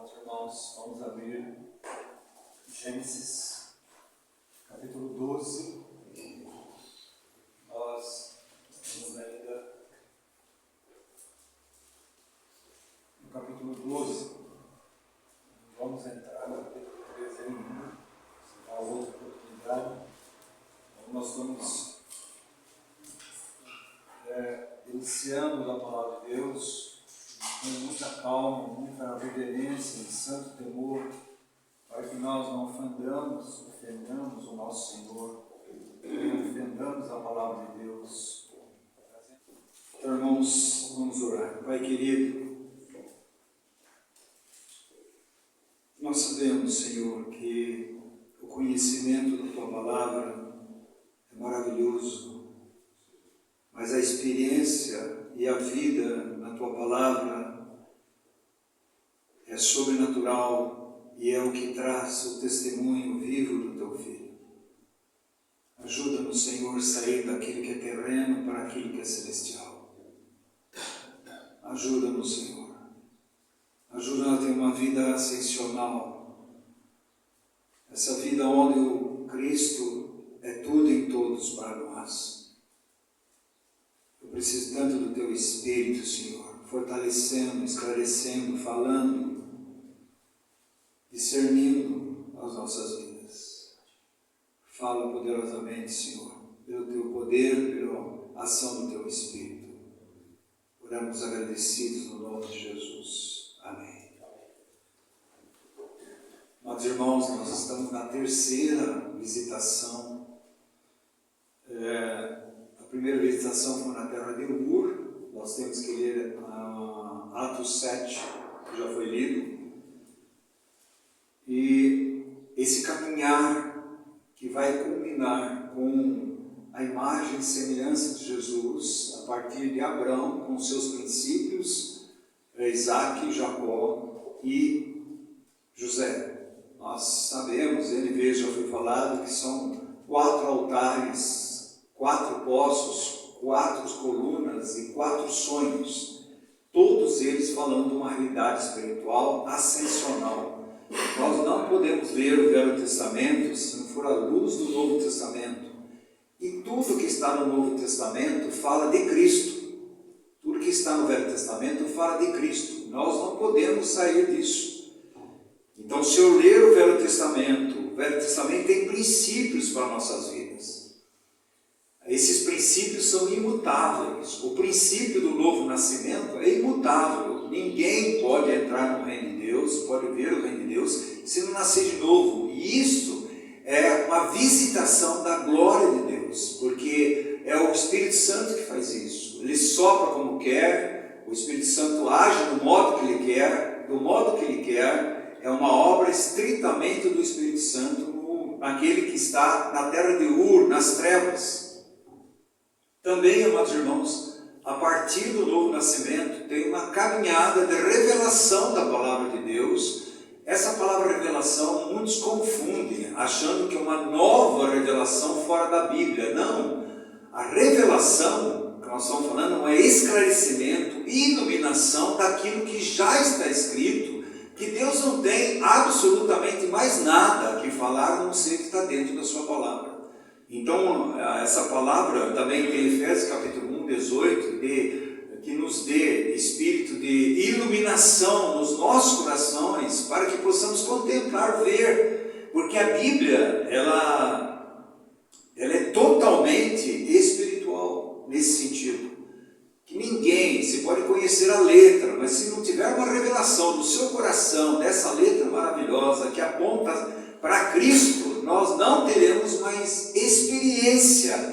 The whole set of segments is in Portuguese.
Irmãos, vamos abrir Gênesis, capítulo 12. Nós estamos ainda no capítulo 12. Vamos entrar no capítulo 13 ainda, se há outra oportunidade. Então, nós estamos iniciando a palavra de Deus com muita calma, muita reverência e santo temor, para que nós não ofendamos o nosso Senhor, não ofendamos a palavra de Deus. Então, irmãos, vamos orar. Pai querido, nós sabemos, Senhor, que o conhecimento da Tua palavra é maravilhoso, mas a experiência e a vida na Tua palavra é sobrenatural e é o que traz o testemunho vivo do Teu Filho. Ajuda-nos, Senhor, a sair daquilo que é terreno para aquilo que é celestial. Ajuda-nos, Senhor. Ajuda-nos a ter uma vida ascensional. Essa vida onde o Cristo é tudo em todos para nós. Eu preciso tanto do Teu Espírito, Senhor, fortalecendo, esclarecendo, falando, discernindo as nossas vidas. Fala poderosamente, Senhor, pelo Teu poder, pela ação do Teu Espírito. Oramos agradecidos no nome de Jesus. Amém. Meus irmãos, nós estamos na terceira visitação. A primeira visitação foi na terra de Ur. Nós temos que ler Atos 7, que já foi lido. E esse caminhar que vai culminar com a imagem e semelhança de Jesus, a partir de Abraão, com seus princípios, Isaac, Jacó e José. Nós sabemos, NV já foi falado, que são 4 altares, 4 poços, 4 colunas e 4 sonhos, todos eles falando de uma realidade espiritual ascensional. Nós não podemos ler o Velho Testamento se não for à luz do Novo Testamento. E tudo que está no Novo Testamento fala de Cristo. Tudo que está no Velho Testamento fala de Cristo. Nós não podemos sair disso. Então, se eu ler o Velho Testamento tem princípios para nossas vidas. Esses princípios são imutáveis. O princípio do novo nascimento é imutável. Ninguém pode entrar no reino de Deus, pode ver o reino de Deus, se não nascer de novo. E isso é uma visitação da glória de Deus, porque é o Espírito Santo que faz isso. Ele sopra como quer, o Espírito Santo age do modo que ele quer, do modo que ele quer. É uma obra estritamente do Espírito Santo naquele que está na terra de Ur, nas trevas. Também, amados irmãos, a partir do novo nascimento, tem uma caminhada de revelação da palavra de Deus. Essa palavra revelação, muitos confundem, achando que é uma nova revelação fora da Bíblia. Não, a revelação que nós estamos falando é esclarecimento, iluminação daquilo que já está escrito, que Deus não tem absolutamente mais nada que falar, a não ser que está dentro da sua palavra. Então, essa palavra também tem Efésios capítulo 1, 18, que nos dê espírito de iluminação nos nossos corações, para que possamos contemplar, ver, porque a Bíblia, ela é totalmente espiritual, nesse sentido, que ninguém, se pode conhecer a letra, mas se não tiver uma revelação do seu coração, dessa letra maravilhosa, que aponta para Cristo, nós não teremos mais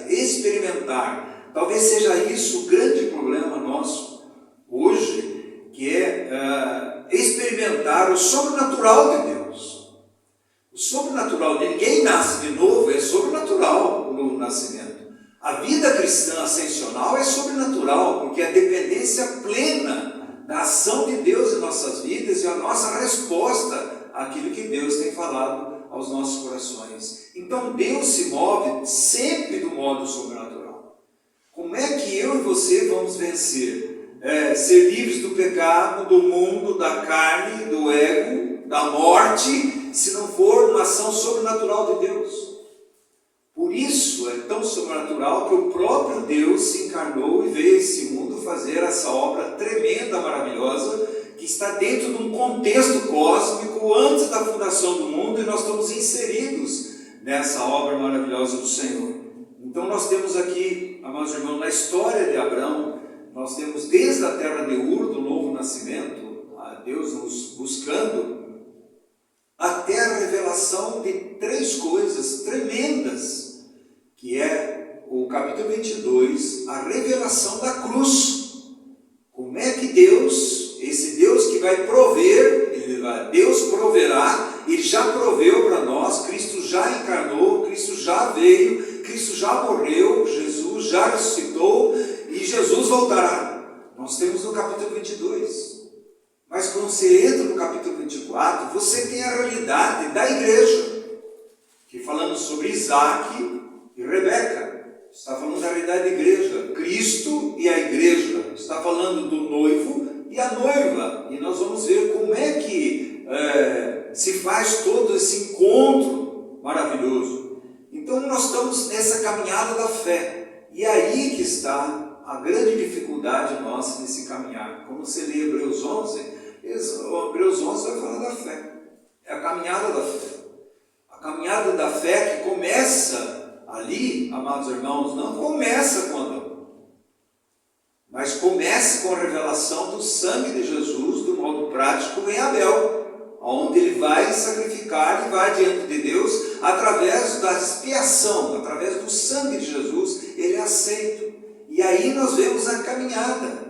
experimentar. Talvez seja isso o grande problema nosso hoje, que é experimentar o sobrenatural de Deus. O sobrenatural, ninguém nasce de novo, é sobrenatural o novo nascimento. A vida cristã ascensional é sobrenatural, porque é a dependência plena da ação de Deus em nossas vidas e a nossa resposta àquilo que Deus tem falado aos nossos corações. Então Deus se move sempre do modo sobrenatural. Como é que eu e você vamos vencer ser livres do pecado, do mundo, da carne, do ego, da morte, se não for uma ação sobrenatural de Deus. Por isso é tão sobrenatural que o próprio Deus se encarnou e veio a esse mundo fazer essa obra tremenda, maravilhosa, que está dentro de um contexto cósmico antes da fundação do mundo, e nós estamos inseridos nessa obra maravilhosa do Senhor. Então nós temos aqui, amados irmãos, na história de Abraão, nós temos desde a terra de Ur, do novo nascimento, a Deus nos buscando, até a revelação de 3 coisas tremendas, que é o capítulo 22, a revelação da cruz. Como é que Deus, esse Deus que vai prover, Deus proverá, Ele já proveu para nós, Cristo já encarnou, Cristo já veio, Cristo já morreu, Jesus já ressuscitou e Jesus voltará. Nós temos no capítulo 22. Mas quando você entra no capítulo 24, você tem a realidade da igreja, que falando sobre Isaac e Rebeca, está falando da realidade da igreja, Cristo e a igreja, está falando do noivo e a noiva, e nós vamos ver como é que se faz todo esse encontro maravilhoso. Então nós estamos nessa caminhada da fé, e aí que está a grande dificuldade nossa nesse caminhar. Quando você lê Hebreus 11, Hebreus 11 vai falar da fé, é a caminhada da fé. A caminhada da fé que começa ali, amados irmãos, não começa com Adão, mas começa com a revelação do sangue de Jesus, do modo prático, em Abel, onde ele vai sacrificar e vai diante de Deus, através da expiação, através do sangue de Jesus, ele é aceito. E aí nós vemos a caminhada.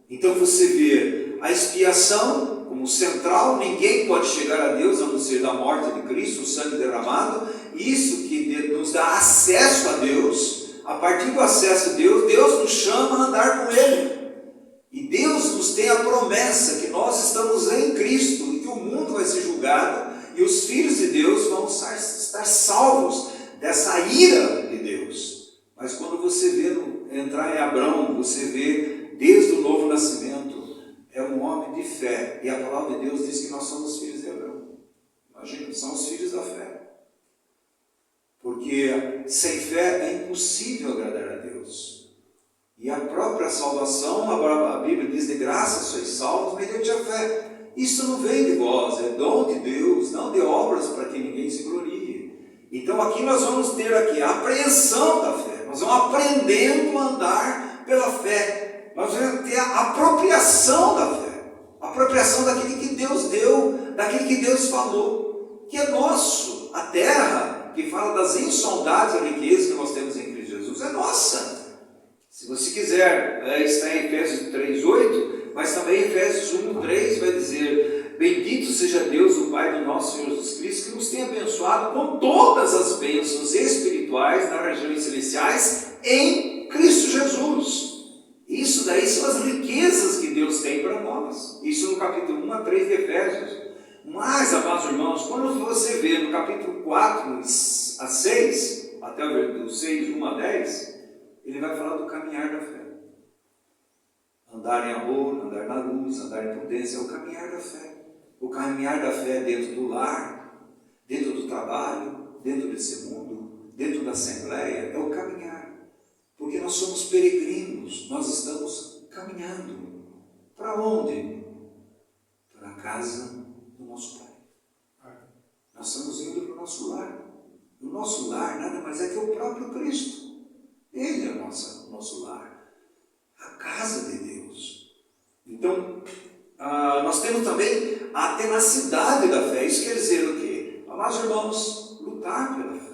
Então você vê a expiação como central, ninguém pode chegar a Deus a não ser da morte de Cristo, o sangue derramado, isso que nos dá acesso a Deus. A partir do acesso a Deus, Deus nos chama a andar com Ele. E Deus nos tem a promessa que nós estamos em Cristo e que o mundo vai ser julgado e os filhos de Deus vão estar salvos dessa ira de Deus. Mas quando você vê entrar em Abraão, você vê desde o novo nascimento, é um homem de fé. E a palavra de Deus diz que nós somos filhos de Abraão. Imagina, são os filhos da fé. Porque sem fé é impossível agradar a Deus. E a própria salvação, a Bíblia diz, de graça sois salvos mediante a fé. Isso não vem de vós, é dom de Deus, não de obras para que ninguém se glorie. Então aqui nós vamos ter aqui a apreensão da fé. Nós vamos aprendendo a andar pela fé. Nós vamos ter a apropriação da fé. A apropriação daquilo que Deus deu, daquilo que Deus falou, que é nosso. A terra, que fala das insondáveis riquezas que nós temos em Cristo Jesus, é nossa. Se você quiser, está em Efésios 3:8, mas também em Efésios 1:3 vai dizer: bendito seja Deus, o Pai do nosso Senhor Jesus Cristo, que nos tem abençoado com todas as bênçãos espirituais nas regiões celestiais em Cristo Jesus. Isso daí são as riquezas que Deus tem para nós. Isso no capítulo 1-3 de Efésios. Mas, amados irmãos, quando você vê no capítulo 4-6, até o 6, 1-10, ele vai falar do caminhar da fé. Andar em amor, andar na luz, andar em prudência, é o caminhar da fé. O caminhar da fé dentro do lar, dentro do trabalho, dentro desse mundo, dentro da assembleia, é o caminhar. Porque nós somos peregrinos, nós estamos caminhando. Para onde? Para a casa do nosso Pai. Nós estamos indo para o nosso lar. O nosso lar nada mais é que o próprio Cristo. Ele é o nosso lar. A casa de Deus. Então, nós temos também a tenacidade da fé. Isso quer dizer o quê? Amados irmãos, lutar pela fé.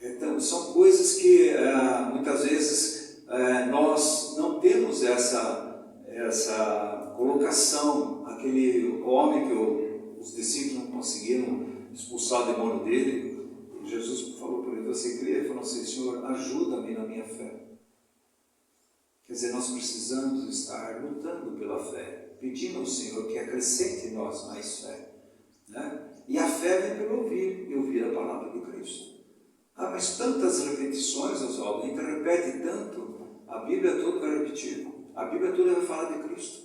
Então, são coisas que muitas vezes nós não temos essa colocação. Aquele homem que os discípulos não conseguiram expulsar o demônio dele, e Jesus falou para ele: você crê? Ele falou assim: Senhor, ajuda-me na minha fé. Quer dizer, nós precisamos estar lutando pela fé, pedindo ao Senhor que acrescente em nós mais fé, né? E a fé vem pelo ouvir, e ouvir a palavra de Cristo. Mas tantas repetições, Oswaldo, a gente repete tanto, a Bíblia toda vai repetir. A Bíblia toda vai falar de Cristo.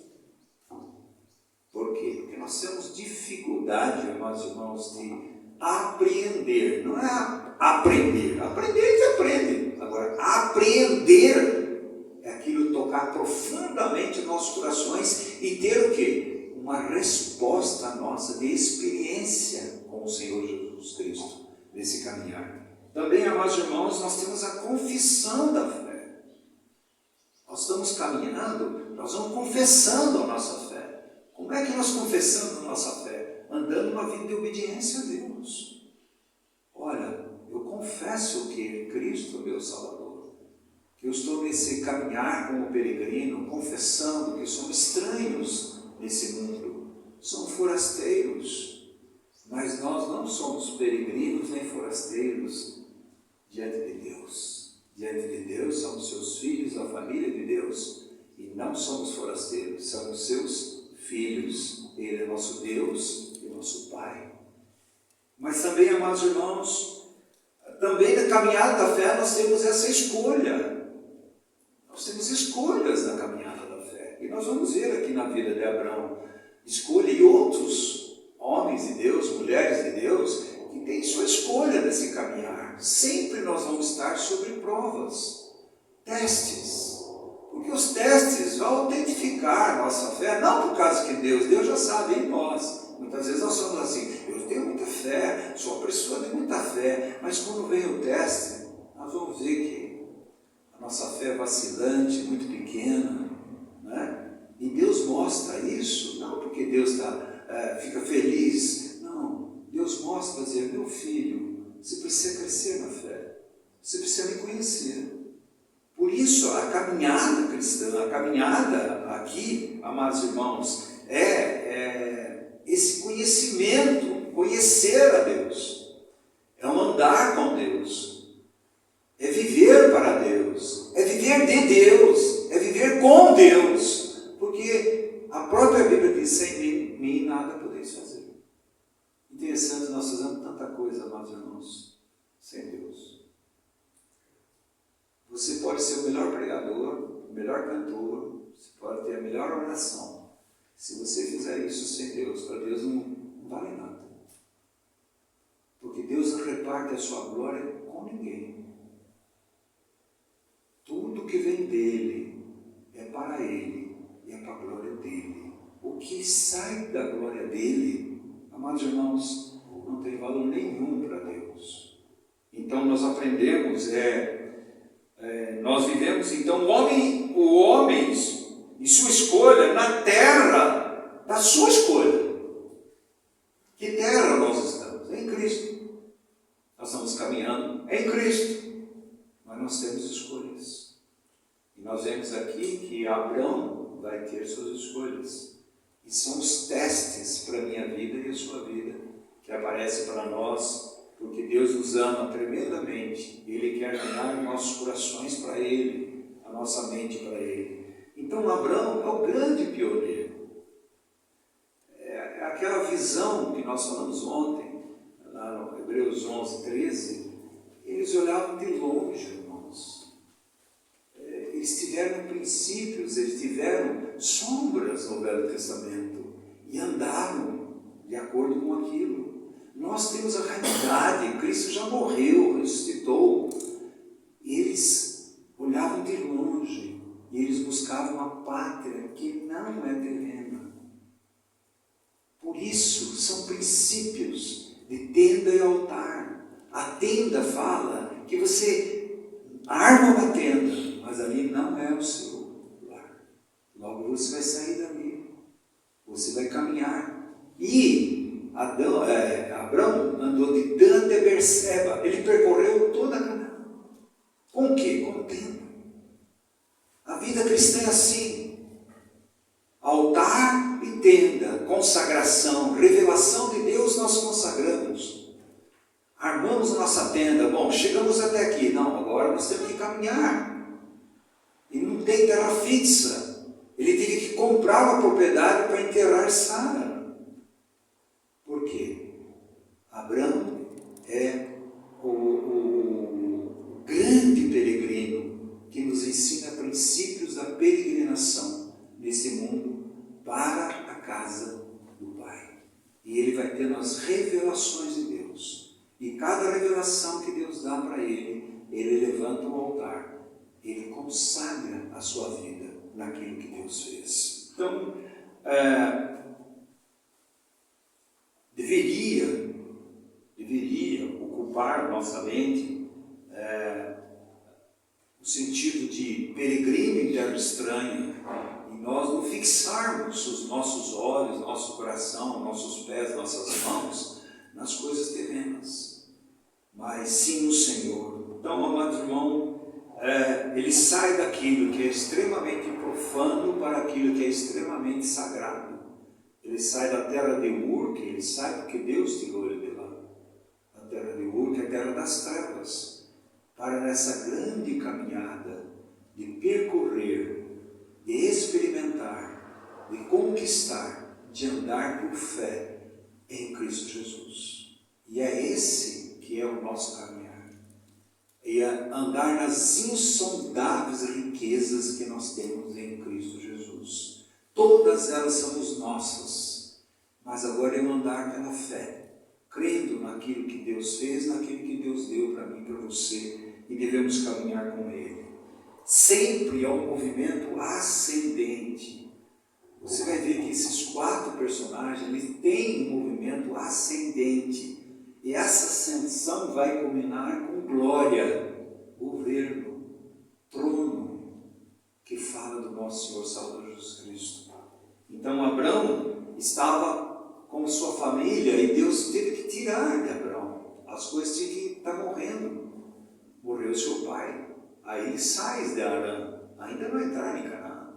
Por quê? Porque nós temos dificuldade, amados irmãos, de apreender. Não é aprender. Aprender a gente aprende. Agora, apreender é aquilo tocar profundamente nos nossos corações e ter o quê? Uma resposta nossa de experiência com o Senhor Jesus Cristo nesse caminhar. Também, amados irmãos, nós temos a confissão da fé. Nós estamos caminhando, nós vamos confessando a nossa fé. Como é que nós confessamos a nossa fé? Andando uma vida de obediência a Deus. Olha, eu confesso que Cristo é meu Salvador, que eu estou nesse caminhar como peregrino, confessando que somos estranhos nesse mundo, somos forasteiros, mas nós não somos peregrinos nem forasteiros diante de Deus. Diante de Deus somos seus filhos, a família de Deus, e não somos forasteiros, somos seus filhos. Ele é nosso Deus e nosso Pai. Mas também, amados irmãos, também na caminhada da fé nós temos essa escolha. Nós temos escolhas na caminhada da fé. E nós vamos ver aqui na vida de Abraão, escolha e outros homens de Deus, mulheres de Deus, que têm sua escolha nesse caminhar. Sempre nós vamos estar sobre provas, testes. Porque os testes vão autentificar nossa fé, não por causa que Deus já sabe em nós. Muitas vezes nós somos assim, eu tenho muita fé, sou uma pessoa de muita fé, mas quando vem o teste, nós vamos ver que a nossa fé é vacilante, muito pequena, né? E Deus mostra isso, não porque Deus fica feliz, não, Deus mostra para dizer, meu filho, você precisa crescer na fé, você precisa me conhecer. Por isso, a caminhada cristã, a caminhada aqui, amados irmãos, é esse conhecimento, conhecer a Deus, é um andar com Deus, é viver para Deus, é viver de Deus, é viver com Deus, porque a própria Bíblia diz, sem mim nada podeis fazer. Interessante, nós fazemos tanta coisa, amados irmãos, sem Deus. Você pode ser o melhor pregador, o melhor cantor, você pode ter a melhor oração. Se você fizer isso sem Deus, para Deus não vale nada. Porque Deus não reparte a sua glória com ninguém. Tudo que vem dele é para ele e é para a glória dele. O que sai da glória dele, amados irmãos, não tem valor nenhum para Deus. Então nós aprendemos, nós vivemos então o homem e sua escolha na terra da sua escolha. Que terra nós estamos? Em Cristo. Nós estamos caminhando em Cristo, mas nós temos escolhas. E nós vemos aqui que Abraão vai ter suas escolhas. E são os testes para a minha vida e a sua vida que aparecem para nós, porque Deus nos ama tremendamente. Ele quer ganhar nossos corações para Ele, a nossa mente para Ele. Então Abraão é o grande pioneiro. É aquela visão que nós falamos ontem, lá no Hebreus 11, 13, eles olhavam de longe, irmãos. Eles tiveram princípios, eles tiveram sombras no Velho Testamento e andaram de acordo com aquilo. Nós temos a realidade, Cristo já morreu, ressuscitou. Eles olhavam de longe e eles buscavam a pátria que não é terrena. Por isso, são princípios de tenda e altar. A tenda fala que você arma uma tenda, mas ali não é o seu lar. Logo você vai sair dali, você vai caminhar. E Abraão andou de Dan até Berseba, ele percorreu toda a Canaã. Com o quê? Com tenda. A vida cristã é assim: altar e tenda, consagração, revelação de Deus. Nós consagramos, armamos a nossa tenda. Bom, chegamos até aqui, não, agora nós temos que caminhar. E não tem terra fixa, ele teve que comprar uma propriedade para enterrar Sara. Por quê? Abraão é o grande peregrino que nos ensina princípios da peregrinação. as revelações de Deus. E cada revelação que Deus dá para ele levanta o altar. Ele consagra a sua vida naquilo que Deus fez. Então, deveria ocupar nossa mente o sentido de peregrino em terra estranha, e nós não fixarmos os nossos olhos, nosso coração, nossos pés, nossas mãos nas coisas terrenas, mas sim no Senhor. Então, amados irmãos, ele sai daquilo que é extremamente profano para aquilo que é extremamente sagrado. Ele sai da terra de Ur, que ele sai porque Deus tirou ele de lá. A terra de Ur, que é a terra das trevas, para essa grande caminhada de percorrer, de experimentar, de conquistar, de andar por fé em Cristo Jesus. E é esse que é o nosso caminhar. É andar nas insondáveis riquezas que nós temos em Cristo Jesus. Todas elas são nossas, mas agora é andar pela fé, crendo naquilo que Deus fez, naquilo que Deus deu para mim e para você, e devemos caminhar com Ele. Sempre é um movimento ascendente. Você vai ver que esses 4 personagens, eles têm um movimento ascendente, e essa ascensão vai culminar com glória, governo, trono, que fala do nosso Senhor Salvador Jesus Cristo. Então Abrão estava com sua família e Deus teve que tirar de Abrão. As coisas tinham que estar morrendo. Morreu seu pai. Aí sai de Arã. Ainda não entraram em Canaã.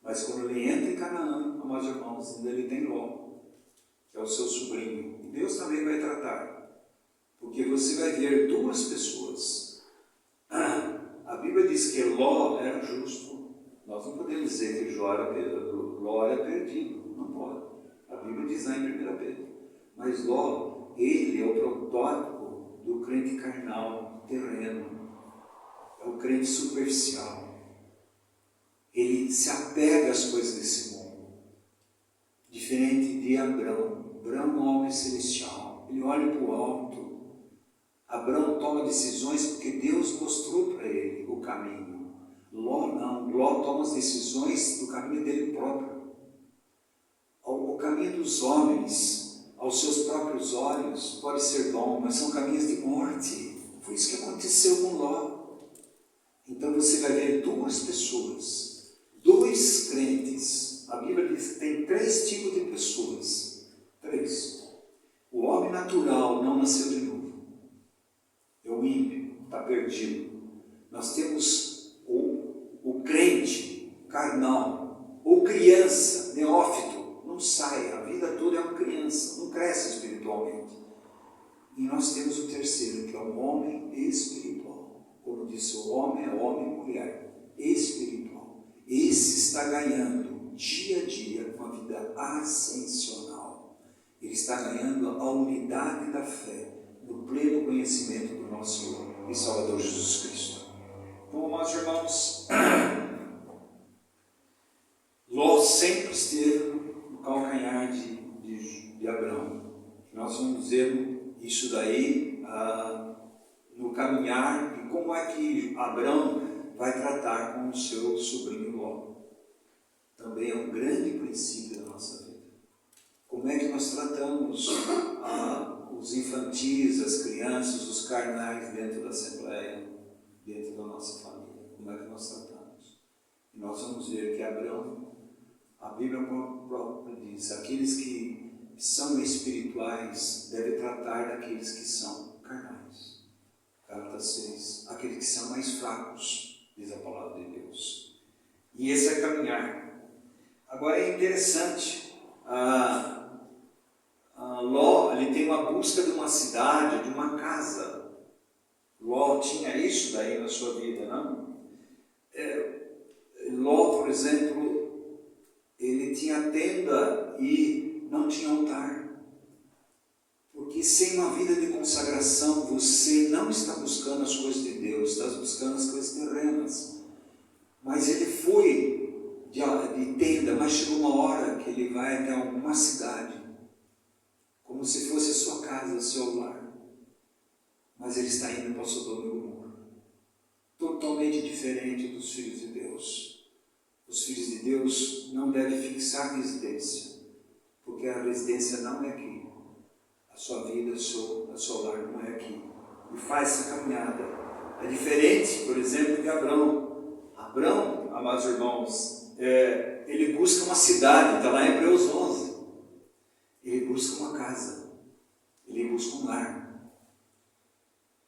Mas quando ele entra em Canaã, amados irmãos, ainda ele tem Ló, que é o seu sobrinho. E Deus também vai tratar. Porque você vai ver 2 pessoas. A Bíblia diz que Ló era justo. Nós não podemos dizer que Ló era perdido. Não pode. A Bíblia diz lá em 1 Pedro. Mas Ló, ele é o protótipo do crente carnal, terreno. É o crente superficial. Ele se apega às coisas desse mundo. Diferente de Abrão. Abrão é um homem celestial. Ele olha para o alto. Abrão toma decisões porque Deus mostrou para ele o caminho. Ló não. Ló toma as decisões do caminho dele próprio. O caminho dos homens, aos seus próprios olhos, pode ser bom, mas são caminhos de morte. Foi isso que aconteceu com Ló. Então você vai ver 2 pessoas, 2 crentes. A Bíblia diz que tem 3 tipos de pessoas. 3. O homem natural não nasceu de novo. É o ímpio, está perdido. Nós temos o crente carnal, ou criança, neófito, não sai, a vida toda é uma criança, não cresce espiritualmente. E nós temos o terceiro, que é o homem espiritual. Como disse, o homem é homem e mulher, espiritual. Esse está ganhando dia a dia uma vida ascensional. Ele está ganhando a unidade da fé, no pleno conhecimento do nosso Senhor e Salvador Jesus Cristo. Então, amados irmãos, Ló sempre esteve no calcanhar de Abrão. Nós vamos ver isso daí no caminhar e como é que Abrão vai tratar com o seu sobrinho Ló. Também é um grande princípio da nossa vida. Como é que nós tratamos os infantis, as crianças, os carnais dentro da Assembleia, dentro da nossa família? Como é que nós tratamos? E nós vamos ver que Abrão, a Bíblia própria diz, aqueles que são espirituais devem tratar daqueles que são carnais. Gálatas 6, aqueles que são mais fracos, diz a palavra de Deus. E esse é caminhar. Agora é interessante, Ló, ele tem uma busca de uma cidade, de uma casa. Ló tinha isso daí na sua vida, não? Ló, por exemplo, ele tinha tenda e não tinha altar. Porque sem uma vida de consagração, você não está buscando as coisas de Deus, está buscando as coisas terrenas. Mas ele foi de tenda, mas chegou uma hora que ele vai até alguma cidade, como se fosse a sua casa, o seu lar. Mas ele está indo para Sodoma e Gomorra. Totalmente diferente dos filhos de Deus. Os filhos de Deus não devem fixar residência, porque a residência não é aqui. A sua vida, o seu lar não é aqui. E faz essa caminhada. É diferente, por exemplo, de Abrão. Abrão, amados irmãos, ele busca uma cidade, está lá em Hebreus 11. Ele busca uma casa. Ele busca um lar.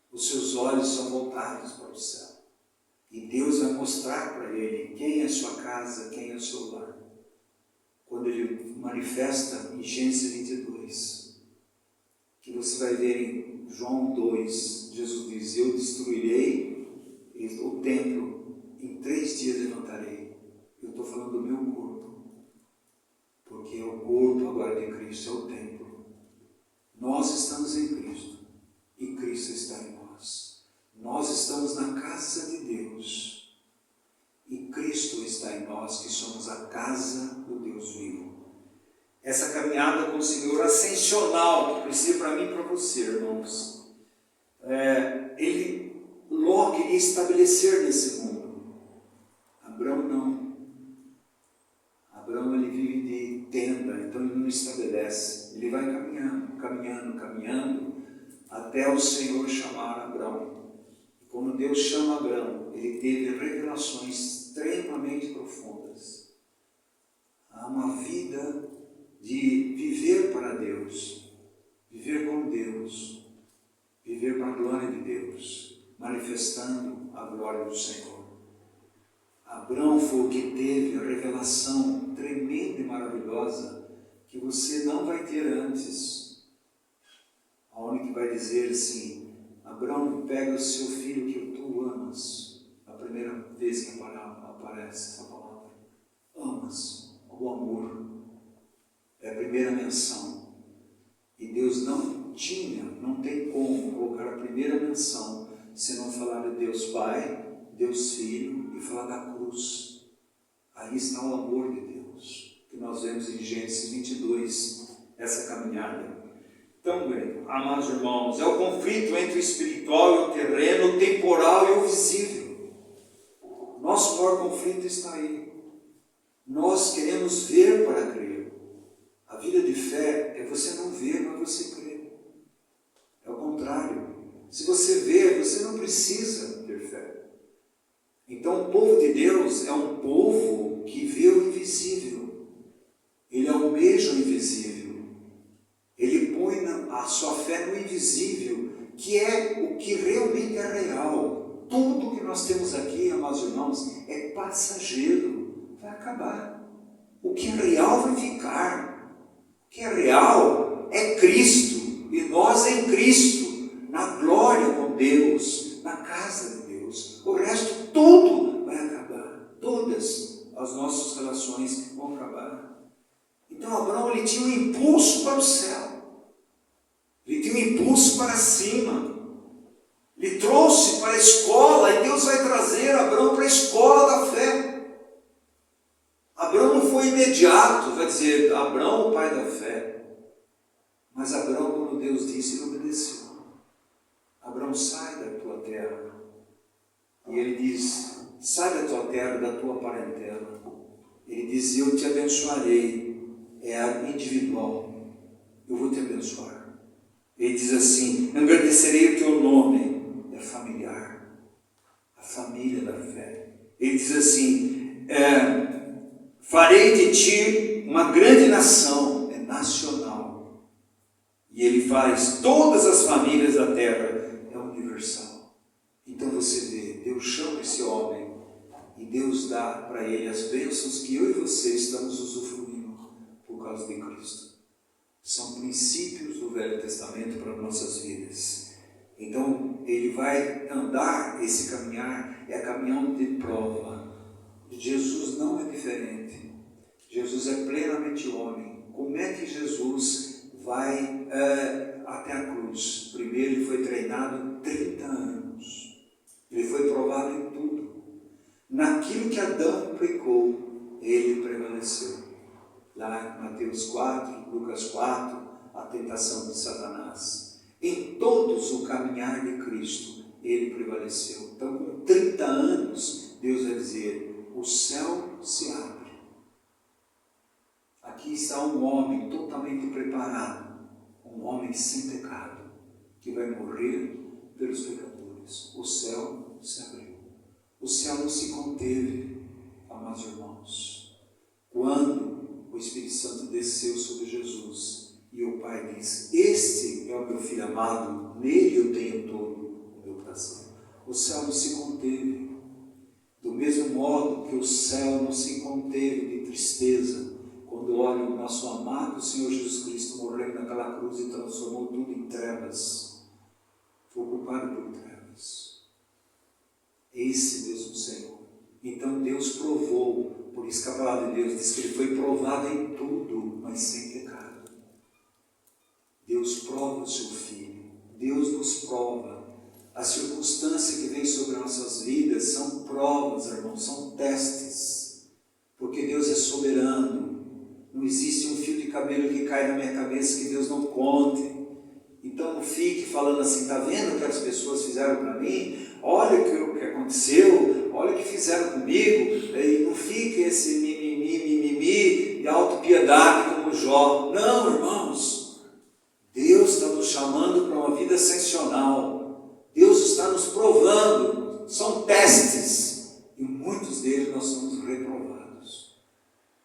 Os seus olhos são voltados para o céu. E Deus vai mostrar para ele quem é a sua casa, quem é o seu lar. Quando ele manifesta em Gênesis 22, que você vai ver em João 2, Jesus diz: eu destruirei o templo, em 3 dias levantarei. Eu estou falando do meu corpo, porque o corpo agora de Cristo é o templo. Nós estamos em Cristo e Cristo está em nós. Nós estamos na casa de Deus e Cristo está em nós, que somos a casa do Deus vivo. Essa caminhada com o Senhor ascensional, que precisa para mim e para você, irmãos, ele logo queria estabelecer nesse mundo. Abraão não. Abraão ele vive de tenda, então ele não estabelece. Ele vai caminhando, até o Senhor chamar Abraão. Quando Deus chama Abraão, ele teve revelações extremamente profundas. Há uma vida de viver para Deus, viver com Deus, viver para a glória de Deus, manifestando a glória do Senhor. Abraão foi o que teve a revelação tremenda e maravilhosa que você não vai ter antes. Aonde que vai dizer assim: Abraão, pega o seu filho que tu amas. A primeira vez que aparece essa palavra. Amas, o amor. É a primeira menção. E Deus não tem como colocar a primeira menção se não falar de Deus Pai, Deus Filho e falar da cruz. Aí está o amor de Deus, que nós vemos em Gênesis 22, essa caminhada. Então, amados irmãos, é o conflito entre o espiritual e o terreno, o temporal e o visível. Nosso maior conflito está aí. Nós queremos ver para crer. A vida de fé é você não ver, mas você crer. É o contrário. Se você vê, você não precisa ter fé. Então, o povo de Deus é um povo que vê o invisível. Ele almeja o invisível. Ele põe a sua fé no invisível, que é o que realmente é real. Tudo que nós temos aqui, amados irmãos, é passageiro, vai acabar. O que é real vai ficar. O que é real é Cristo, e nós em Cristo, na glória com Deus, na casa de Deus. O resto, tudo vai acabar. Todas as nossas relações vão acabar. Então Abraão ele tinha um impulso para o céu, ele tinha um impulso para cima, ele trouxe para a escola, e Deus vai trazer Abraão para a escola da fé. Abraão não foi imediato, vai dizer, Abraão o pai da fé, mas Abraão, quando Deus disse, ele obedeceu. Abraão, sai da tua terra, e ele diz, sai da tua terra, da tua parentela. Ele diz, eu te abençoarei. É individual, eu vou te abençoar. Ele diz assim, engrandecerei o teu nome, é familiar, a família da fé. Ele diz assim, farei de ti uma grande nação, é nacional. E ele faz todas as famílias da terra, é universal. Então você vê, Deus chama esse homem, e Deus dá para ele as bênçãos que eu e você estamos usufruindo por causa de Cristo. São princípios do Velho Testamento para nossas vidas. Então, ele vai andar, esse caminhar é caminhão de prova. Jesus não é diferente. Jesus é plenamente homem. Como é que Jesus vai até a cruz? Primeiro, ele foi treinado 30 anos. Ele foi provado em tudo. Naquilo que Adão pecou, ele prevaleceu. Lá em Mateus 4, Lucas 4, a tentação de Satanás. Em todos o caminhar de Cristo, ele prevaleceu. Então, com 30 anos, Deus vai dizer, o céu se abre. Aqui está um homem totalmente preparado, um homem sem pecado, que vai morrer pelos pecadores. O céu se abriu. O céu não se conteve, amados irmãos. Quando o Espírito Santo desceu sobre Jesus e o Pai disse, este é o meu Filho amado, nele eu tenho todo o meu prazer. O céu não se conteve. Do mesmo modo que o céu não se conteve de tristeza, quando olha o nosso amado Senhor Jesus Cristo morrendo naquela cruz e transformou tudo em trevas. Foi ocupado por trevas. Esse mesmo Senhor. Então Deus provou, por isso que a palavra de Deus diz que ele foi provado em tudo, mas sem pecado. Deus prova o seu Filho. Deus nos prova. As circunstâncias que vêm sobre nossas vidas são provas, irmãos, são testes. Porque Deus é soberano. Não existe um fio de cabelo que cai na minha cabeça que Deus não conte. Então não fique falando assim, está vendo o que as pessoas fizeram para mim? Olha o que aconteceu, olha o que fizeram comigo. E não fique esse mimimi e autopiedade como Jó. Não, irmãos. Deus está nos chamando para uma vida ascensional. Deus está nos provando. São testes. E muitos deles nós somos reprovados.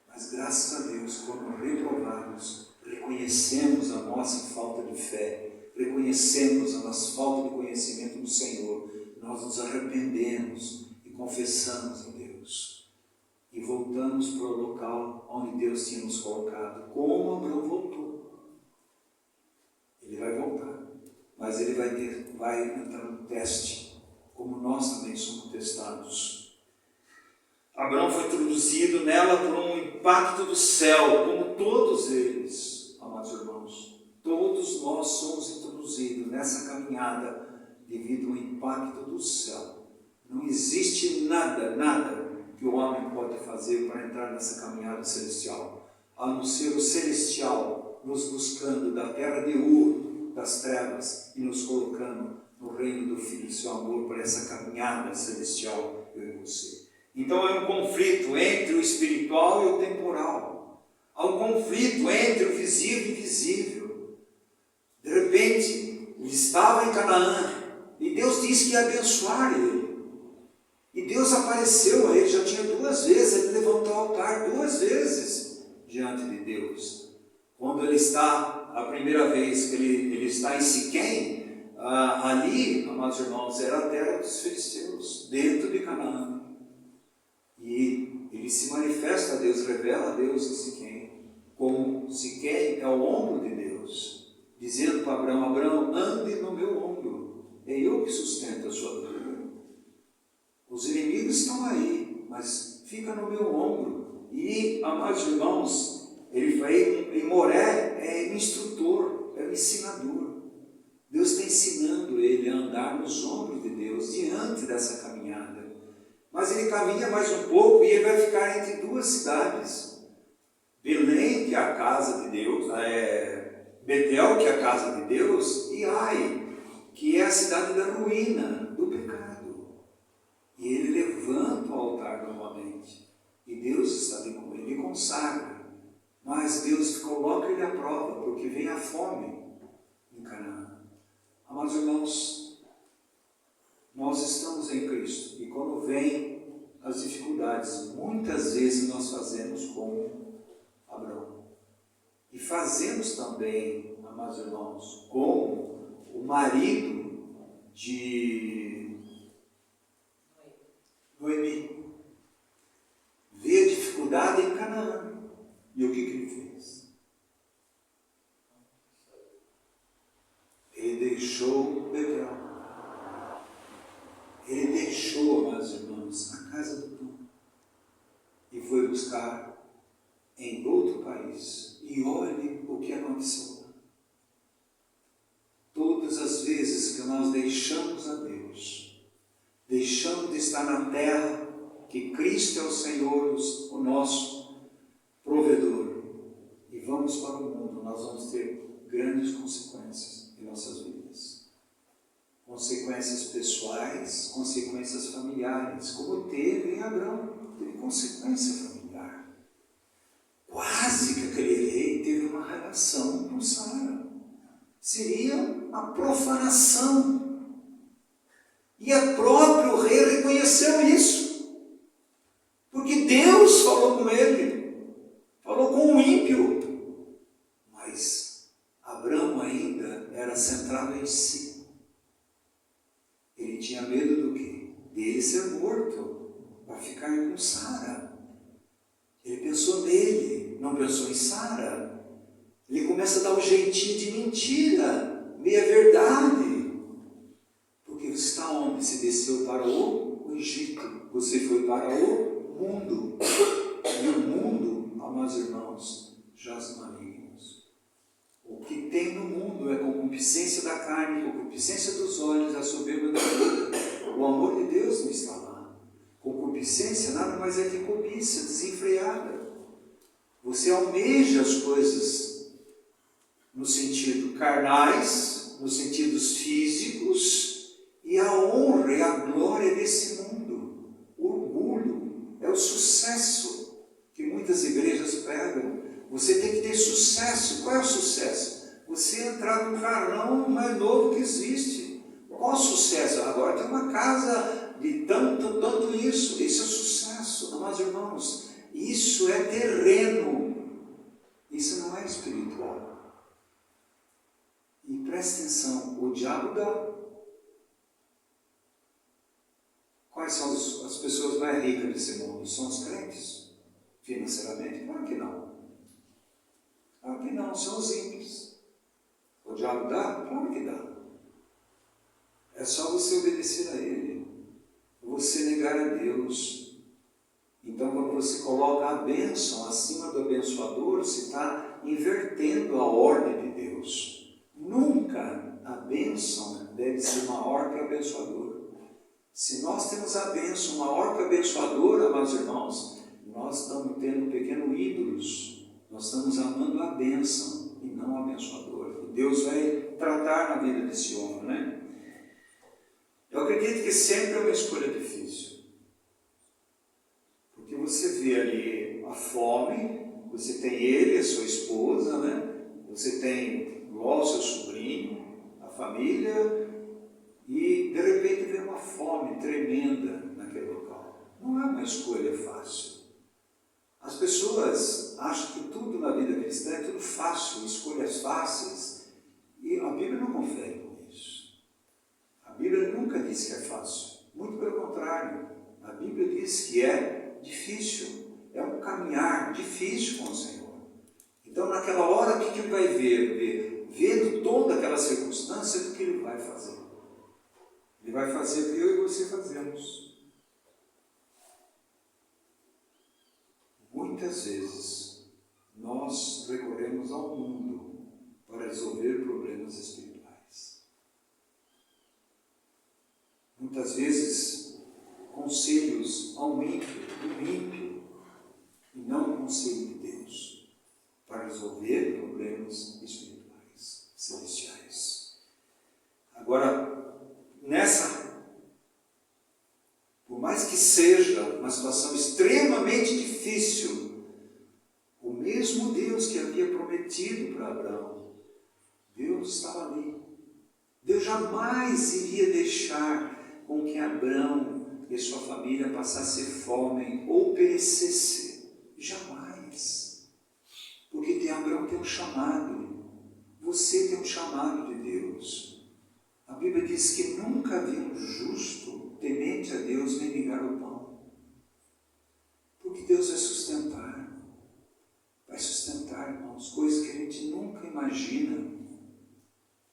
Mas graças a Deus, quando reprovados, reconhecemos a nossa falta de fé, reconhecemos a nossa falta de conhecimento do Senhor, nós nos arrependemos e confessamos a Deus. E voltamos para o local onde Deus tinha nos colocado, como Abraão voltou. Ele vai voltar, mas ele vai entrar no teste, como nós também somos testados. Abraão foi introduzido nela por um impacto do céu, como todos eles, amados irmãos. Todos nós somos introduzidos nessa caminhada devido ao impacto do céu. Não existe nada que o homem pode fazer para entrar nessa caminhada celestial, a não ser o celestial nos buscando da terra de Ur, das trevas, e nos colocando no reino do Filho do seu amor para essa caminhada celestial, eu e você. Então é um conflito entre o espiritual e o temporal. Há um conflito entre o visível e o invisível. De repente, ele estava em Canaã e Deus disse que ia abençoar ele. E Deus apareceu a ele, já tinha 2 vezes, ele levantou o altar 2 vezes diante de Deus. Quando ele está, a primeira vez que ele está em Siquém, ali, amados irmãos, era a terra dos filisteus, dentro de Canaã. E ele se manifesta a Deus, revela a Deus em Siquém, como Siquém é o ombro de Deus, dizendo para Abraão, Abraão, ande no meu ombro, é eu que sustento a sua vida. Os inimigos estão aí, mas fica no meu ombro. E, amados irmãos, ele foi em Moré, é instrutor, é ensinador. Deus está ensinando ele a andar nos ombros de Deus, diante dessa caminhada. Mas ele caminha mais um pouco e ele vai ficar entre 2 cidades. Belém, que é a casa de Deus, Betel, que é a casa de Deus, e Ai, que é a cidade da ruína, do pecado. E ele levanta o altar novamente. E Deus está ali com ele, ele consagra. Mas Deus coloca ele à prova, porque vem a fome em Canaã. Amados irmãos, nós estamos em Cristo, e quando vem as dificuldades, muitas vezes nós fazemos como Abraão. E fazemos também, amados irmãos, como o marido de Noemi. Vê a dificuldade em Canaã. E o que ele fez? Ele deixou Betel. Ele deixou, amados irmãos, a casa do pão e foi buscar em outro país. E olhe o que aconteceu. Todas as vezes que nós deixamos a Deus, deixamos de estar na terra, que Cristo é o Senhor, o nosso provedor, e vamos para o mundo, nós vamos ter grandes consequências em nossas vidas. Consequências pessoais, consequências familiares, como teve em Abrão, teve consequência familiar. Quase que aquele rei teve uma relação com Sara. Seria a profanação. E o próprio rei reconheceu isso. Porque Deus falou com ele, falou com o ímpio. Mas Abrão ainda era centrado em si. Ele tinha medo do quê? Dele ser morto, para ficar com Sara. Ele pensou nele, não pensou em Sara. Ele começa a dar um jeitinho de mentira, meia verdade. Porque você está onde? Você desceu para o Egito, você foi para o mundo. E o mundo, amados irmãos, jaz malignos. O que tem no mundo é concupiscência da carne, concupiscência dos olhos, a soberba da vida. O amor de Deus não está lá. Concupiscência nada mais é que cobiça desenfreada. Você almeja as coisas no sentido carnais, nos sentidos físicos, e a honra e a glória desse mundo. O orgulho é o sucesso que muitas igrejas pregam. Você tem que ter sucesso. Qual é o sucesso? Você entrar no carrão mais novo que existe. Qual o sucesso? Agora tem uma casa de tanto isso. Isso é sucesso, amados irmãos. Isso é terreno. Isso não é espiritual. E preste atenção, o diabo dá. Quais são as pessoas mais ricas desse mundo? São os crentes? Financeiramente? Claro que não. Claro que não, são os ímpios. O diabo dá? Claro que dá. É só você obedecer a ele. Você negar a Deus. Então, quando você coloca a bênção acima do abençoador, você está invertendo a ordem de Deus. Nunca a bênção deve ser maior que o abençoador. Se nós temos a bênção maior que o abençoador, amados irmãos, nós estamos tendo pequenos ídolos. Nós estamos amando a bênção e não o abençoador. E Deus vai tratar na vida desse homem, né? Eu acredito que sempre é uma escolha difícil. Porque você vê ali a fome, você tem ele, a sua esposa, né? Você tem igual o seu sobrinho, a família, e de repente vem uma fome tremenda naquele local. Não é uma escolha fácil. As pessoas acham que tudo na vida cristã é tudo fácil, escolhas fáceis, e a Bíblia não confere com isso. A Bíblia nunca diz que é fácil, muito pelo contrário. A Bíblia diz que é difícil, é um caminhar difícil com o Senhor. Então naquela hora o que ele vai ver? Vendo toda aquela circunstância, o que ele vai fazer? Ele vai fazer o que eu e você fazemos. Muitas vezes nós recorremos ao mundo para resolver problemas espirituais. Muitas vezes conselhos ao ímpio, do ímpio, e não o conselho de Deus, para resolver problemas espirituais, celestiais. Agora, por mais que seja uma situação extremamente difícil, o mesmo Deus que havia prometido para Abraão, Deus estava ali. Deus jamais iria deixar com que Abraão e sua família passassem fome ou perecesse. Jamais. Porque Abraão tem um chamado. Você tem um chamado de Deus. A Bíblia diz que nunca havia um justo temente a Deus mendigar o pão. Porque Deus vai sustentar. Vai sustentar, irmãos, coisas que a gente nunca imagina.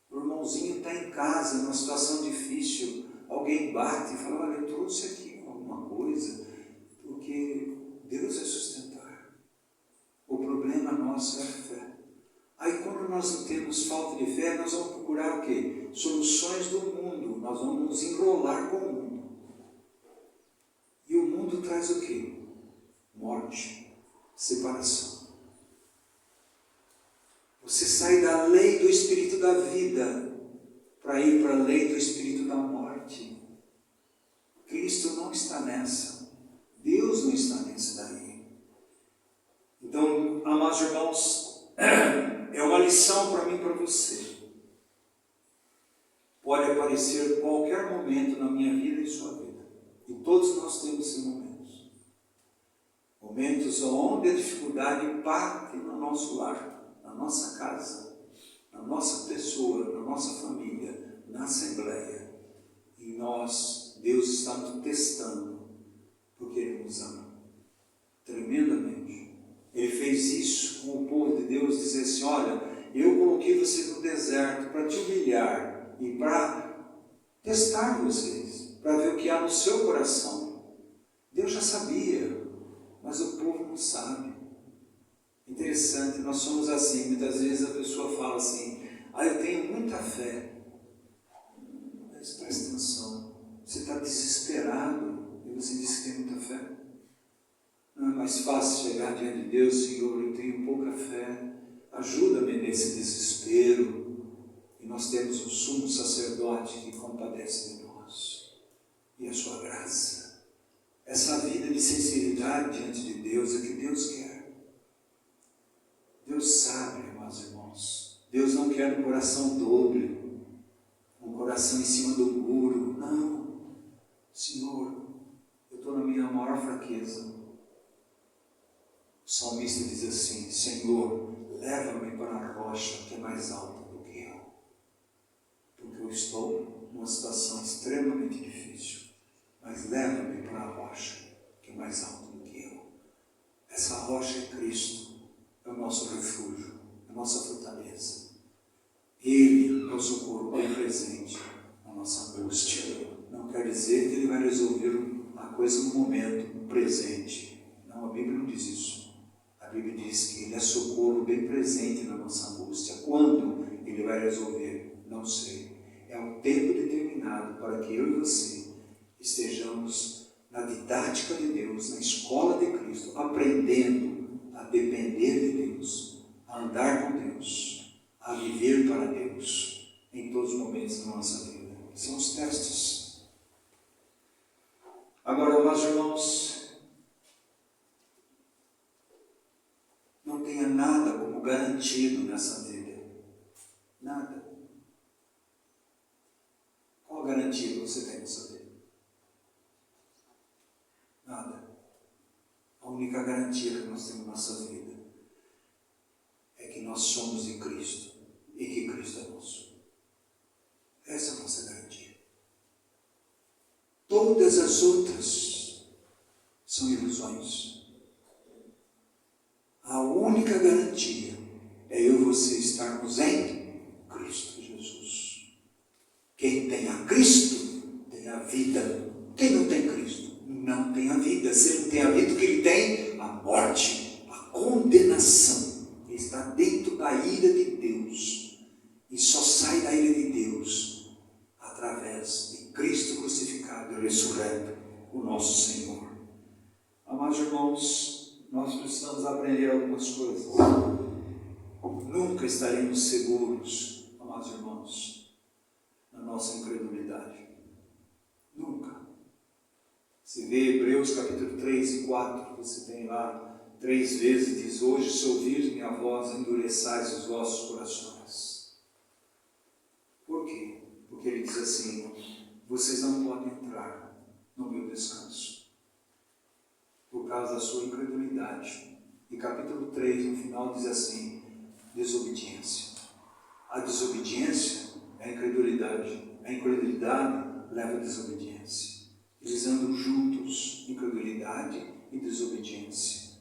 O irmãozinho está em casa, numa situação difícil, alguém bate e fala, olha, eu trouxe aqui alguma coisa, porque Deus vai sustentar. O problema nosso é a fé. Aí quando nós não temos falta de fé, nós vamos procurar o quê? Soluções do mundo, nós vamos nos enrolar com o mundo. E o mundo traz o quê? Morte, separação. Você sai da lei do espírito da vida para ir para a lei do espírito da morte. Cristo não está nessa. Deus não está nesse daí. Então, amados irmãos, é uma lição para mim e para você. Pode aparecer qualquer momento na minha vida e sua vida. E todos nós temos esses momentos. Momentos onde a dificuldade bate no nosso lar, na nossa casa, na nossa pessoa, na nossa família, na Assembleia. E Deus está nos testando, porque Ele nos ama tremendamente. Ele fez isso com o povo de Deus, dizer assim: olha, eu coloquei vocês no deserto para te humilhar e para testar vocês, para ver o que há no seu coração. Deus já sabia, mas o povo não sabe. Interessante, nós somos assim. Muitas vezes a pessoa fala assim: eu tenho muita fé. Mas presta atenção, você está desesperado e você diz que tem muita fé. Não é mais fácil chegar diante de Deus: Senhor, eu tenho pouca fé, ajuda-me nesse desespero. E nós temos um sumo sacerdote que compadece de nós, e a sua graça. Essa vida de sinceridade diante de Deus é que Deus quer. Deus sabe, meus irmãos. Deus não quer um coração dobre, um coração em cima do muro. Não. Senhor, eu estou na minha maior fraqueza. O salmista diz assim: Senhor, leva-me para a rocha que é mais alta do que eu. Porque eu estou numa situação extremamente difícil. Mas leva-me para a rocha que é mais alta do que eu. Essa rocha é Cristo. É o nosso refúgio, a nossa fortaleza. Ele é o socorro bem presente na nossa angústia. Não quer dizer que Ele vai resolver a coisa no momento presente. Não, a Bíblia não diz isso. A Bíblia diz que Ele é socorro bem presente na nossa angústia. Quando Ele vai resolver? Não sei. É um tempo determinado para que eu e você estejamos na didática de Deus, na escola de Cristo, aprendendo a depender de Deus, a andar com Deus, a viver para Deus em todos os momentos da nossa vida. São os testes. Agora, meus irmãos, não tenha nada como garantido nessa vida. Nada. Qual a garantia que você tem nessa vida? Nada. A única garantia que nós temos na nossa vida é que nós somos de Cristo e que Cristo é nosso. Essa é a nossa garantia. Todas as outras são ilusões. A única garantia é eu e você estarmos em Cristo Jesus. Quem tem a Cristo tem a vida. Quem não tem Cristo não tem a vida. Se ele não tem a vida, o que ele tem? A morte, a condenação. Ele está dentro da ira de Deus. E só sai da ira de Deus através de Cristo crucificado e ressurreto, o nosso Senhor. Amados irmãos, nós precisamos aprender algumas coisas. Nunca estaremos seguros, amados irmãos, na nossa incredulidade. Nunca. Se vê Hebreus capítulo 3 e 4, você tem lá 3 vezes, diz: hoje, se ouvirem minha voz, endureçais os vossos corações. Por quê? Porque ele diz assim: vocês não podem entrar no meu descanso, por causa da sua incredulidade. E capítulo 3, no final, diz assim: desobediência. A desobediência é a incredulidade. A incredulidade leva à desobediência. Eles andam juntos, incredulidade e desobediência.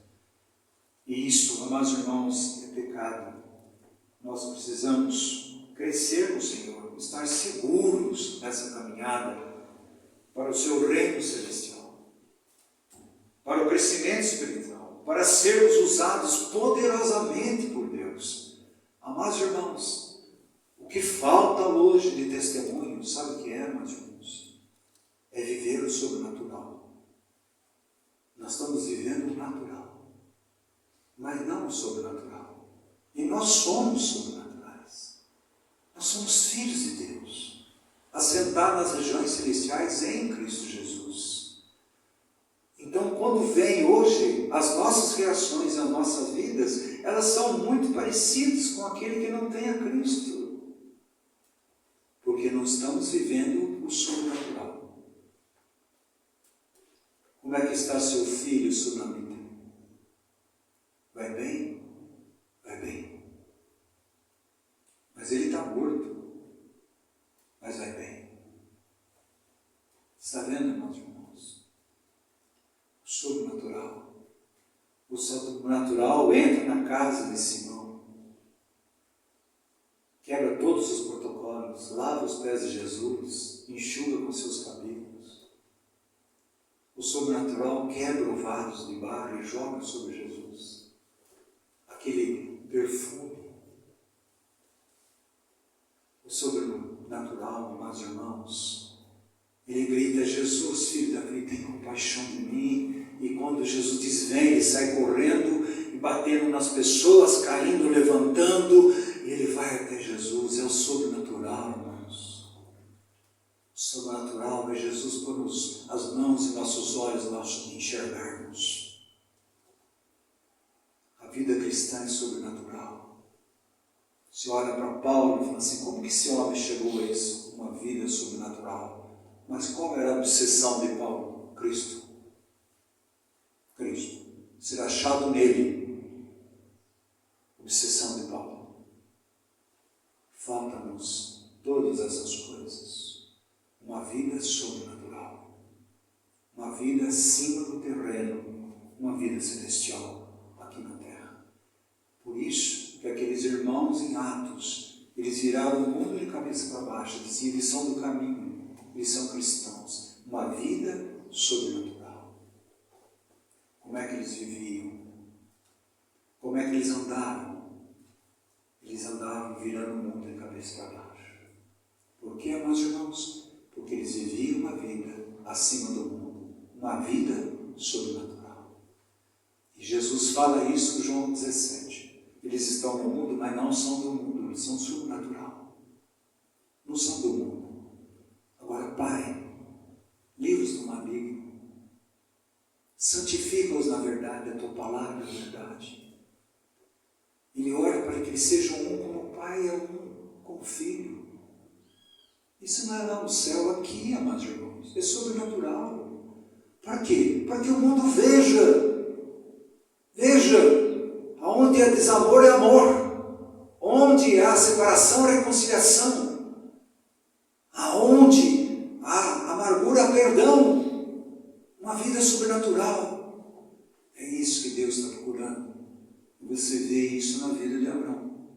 E isto, amados irmãos, é pecado. Nós precisamos crescer no Senhor, estar seguros nessa caminhada para o seu reino celestial, para o crescimento espiritual, para sermos usados poderosamente por Deus. Amados irmãos, o que falta hoje de testemunho, sabe o que é, amados irmãos? É viver o sobrenatural. Nós estamos vivendo o natural, mas não o sobrenatural. E nós somos sobrenaturais. Nós somos filhos de Deus, assentados nas regiões celestiais em Cristo Jesus. Então, quando vem hoje, as nossas reações e as nossas vidas, elas são muito parecidas com aquele que não tem a Cristo. Porque não estamos vivendo o sobrenatural. Como é que está seu filho, Sunamita? Vai bem? Vai bem. Mas ele está morto. Mas vai bem. Está vendo, irmãos e irmãos? O sobrenatural. O sobrenatural entra na casa de Simão. Quebra todos os protocolos, lava os pés de Jesus, enxuga com seus cabelos. O sobrenatural quebra o vaso de barro e joga sobre Jesus. Aquele perfume. O sobrenatural, amados irmãos, ele grita: Jesus, filho de Davi, tem compaixão de mim. E quando Jesus diz vem, ele sai correndo e batendo nas pessoas, caindo, levantando, e ele vai até Jesus. É o sobrenatural, irmãos. O sobrenatural é Jesus pôr as mãos em nossos olhos, nós enxergarmos. A vida cristã é sobrenatural. Você olha para Paulo e fala assim: como que esse homem chegou a isso? Uma vida sobrenatural. Mas qual era a obsessão de Paulo? Cristo. Cristo. Ser achado nele. Obsessão de Paulo. Falta-nos todas essas coisas. Uma vida sobrenatural. Uma vida acima do terreno. Uma vida celestial aqui na terra. Por isso que aqueles irmãos em Atos, eles viraram o mundo de cabeça para baixo. Diziam: eles são do caminho. Eles são cristãos. Uma vida sobrenatural. Como é que eles viviam? Como é que eles andavam? Eles andavam virando o mundo de cabeça para baixo. Por quê, meus irmãos? Porque eles viviam uma vida acima do mundo. Uma vida sobrenatural. E Jesus fala isso em João 17. Eles estão no mundo, mas não são do mundo. Eles são sobrenatural. Não são do mundo. Agora, Pai, livra-os do maligno. Santifica-os na verdade, a tua palavra é a verdade. Ele ora para que eles sejam um como o Pai é um com o Filho. Isso não é lá no céu, aqui, amados irmãos. É sobrenatural. Para quê? Para que o mundo veja. Veja. Onde há desamor é amor. Onde há separação é reconciliação. Aonde há amargura é perdão. Uma vida sobrenatural. É isso que Deus está procurando. Você vê isso na vida de Abraão.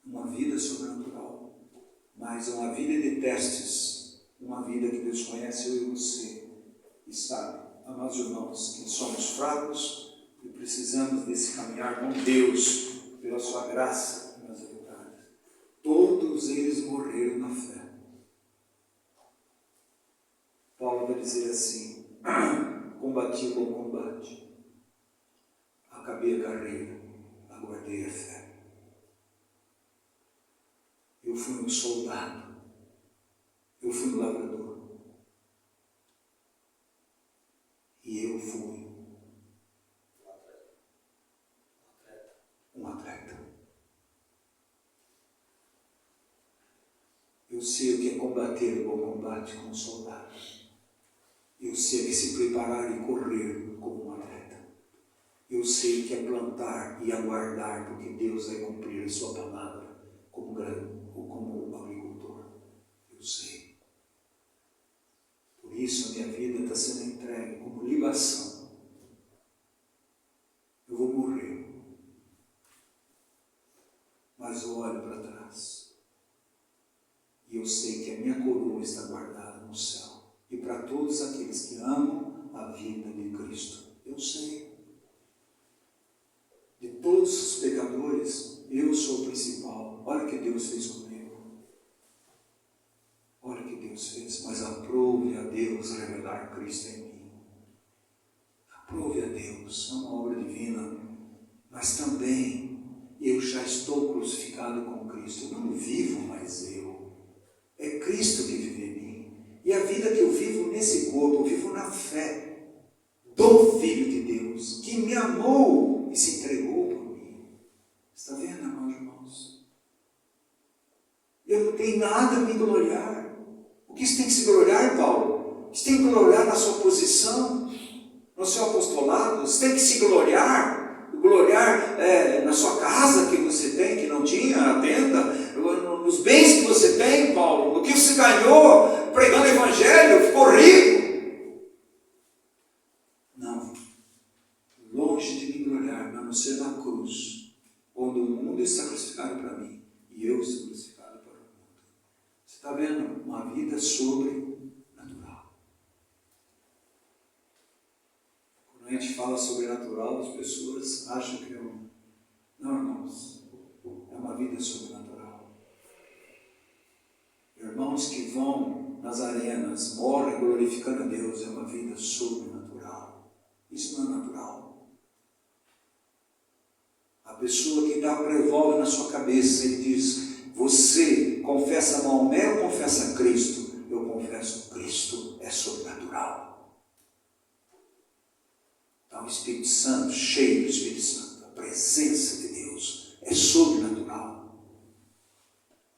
Uma vida sobrenatural. Mas uma vida de testes. Uma vida que Deus conhece, eu e você. E sabe, amados irmãos, que somos fracos e precisamos desse caminhar com Deus, pela sua graça e misericórdia. Todos eles morreram na fé. Paulo vai dizer assim: combati o bom combate, acabei a carreira, aguardei a fé. Eu fui um soldado, eu fui um lavrador, e eu fui um atleta. Eu sei o que é combater o bom combate como soldado. Eu sei que se preparar e correr como um atleta. Eu sei que é plantar e aguardar, porque Deus vai cumprir a sua palavra como agricultor. Eu sei. Por isso a minha vida está sendo entregue como libação. Eu vou morrer. Mas eu olho para trás. E eu sei que a minha coroa está guardada no céu. E para todos aqueles que amam a vida de Cristo. Eu sei. De todos os pecadores, eu sou o principal. Olha o que Deus fez comigo. Olha o que Deus fez. Mas aprove a Deus revelar Cristo em mim. Aprove a Deus. É uma obra divina. Mas também eu já estou crucificado com Cristo. Eu não vivo mais eu. É Cristo que vive em mim. E a vida que eu vivo nesse corpo, eu vivo na fé do Filho de Deus, que me amou e se entregou por mim. Está vendo, amados irmãos? Eu não tenho nada a me gloriar. O que você tem que se gloriar, Paulo? Você tem que gloriar na sua posição, no seu apostolado. Você tem que se gloriar na sua casa que você tem, que não tinha, a tenda, nos bens que você tem, Paulo, no que você ganhou pregando o Evangelho, ficou rico. Não, longe de me gloriar, a não ser na cruz, onde o mundo está crucificado para mim e eu estou crucificado para o mundo. Você está vendo? Uma vida sobrenatural. Quando a gente fala sobrenatural, as pessoas acham que não, irmãos, é uma vida sobrenatural. Irmãos que vão nas arenas, morrem glorificando a Deus, é uma vida sobrenatural. Isso não é natural. A pessoa que dá um revólver na sua cabeça e diz: você confessa Maomé ou confessa Cristo? Eu confesso Cristo, é sobrenatural. Então o Espírito Santo, cheio do Espírito Santo, a presença de Deus é sobrenatural.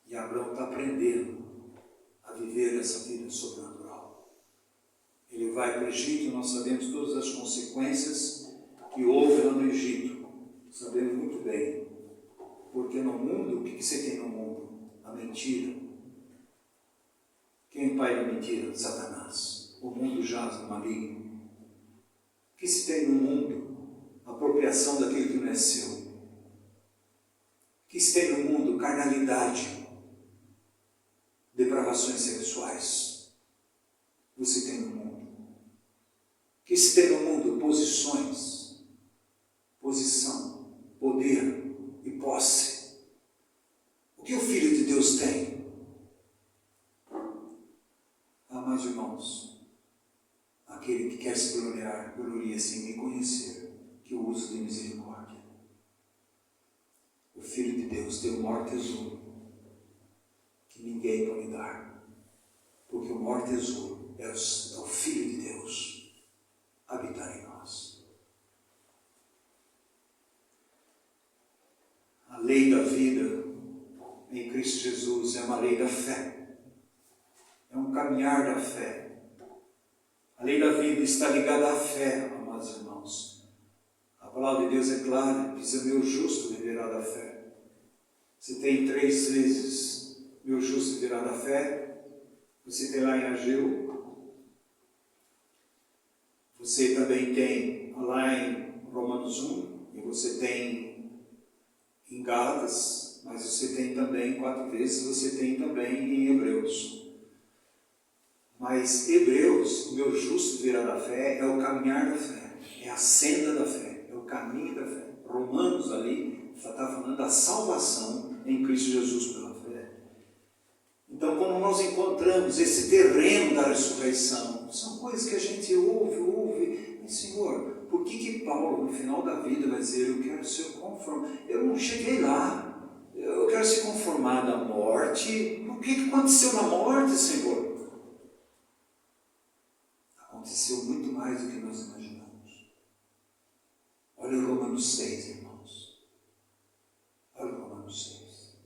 E Abraão está aprendendo a viver essa vida sobrenatural. Ele vai para o Egito, nós sabemos todas as consequências que houve lá no Egito. Sabemos muito bem. Porque no mundo, o que você tem no mundo? A mentira. Quem é o pai da mentira? Satanás. O mundo jaz no maligno. O que se tem no mundo? A apropriação daquilo que não é seu. O que se tem no mundo? Carnalidade. Depravações sexuais. Você tem no mundo. O que se tem no mundo? Posições. Posição. Poder e posse. O que o Filho de Deus tem? Amados irmãos, aquele que quer se gloriar, gloria-se em me conhecer, que eu uso de misericórdia. O Filho de Deus tem o maior tesouro que ninguém pode dar, porque o maior tesouro é o Filho de Deus habitar em nós. A lei da vida em Cristo Jesus é uma lei da fé. É um caminhar da fé. A lei da vida está ligada à fé, amados irmãos. A palavra de Deus é clara, diz: o meu justo viverá da fé. Você tem 3 vezes: meu justo viverá da fé. Você tem lá em Ageu. Você também tem lá em Romanos 1. E você tem em Gálatas, mas você tem também 4 vezes, você tem também em Hebreus. Mas Hebreus, o meu justo virá da fé, é o caminhar da fé, é a senda da fé, é o caminho da fé. Romanos ali está falando da salvação em Cristo Jesus pela fé. Então, quando nós encontramos esse terreno da ressurreição, são coisas que a gente ouve, e Senhor, por que Paulo, no final da vida, vai dizer: eu quero ser conformado? Eu não cheguei lá. Eu quero ser conformado à morte. O que aconteceu na morte, Senhor? Aconteceu muito mais do que nós imaginamos. Olha o Romanos 6, irmãos. Olha o Romanos 6.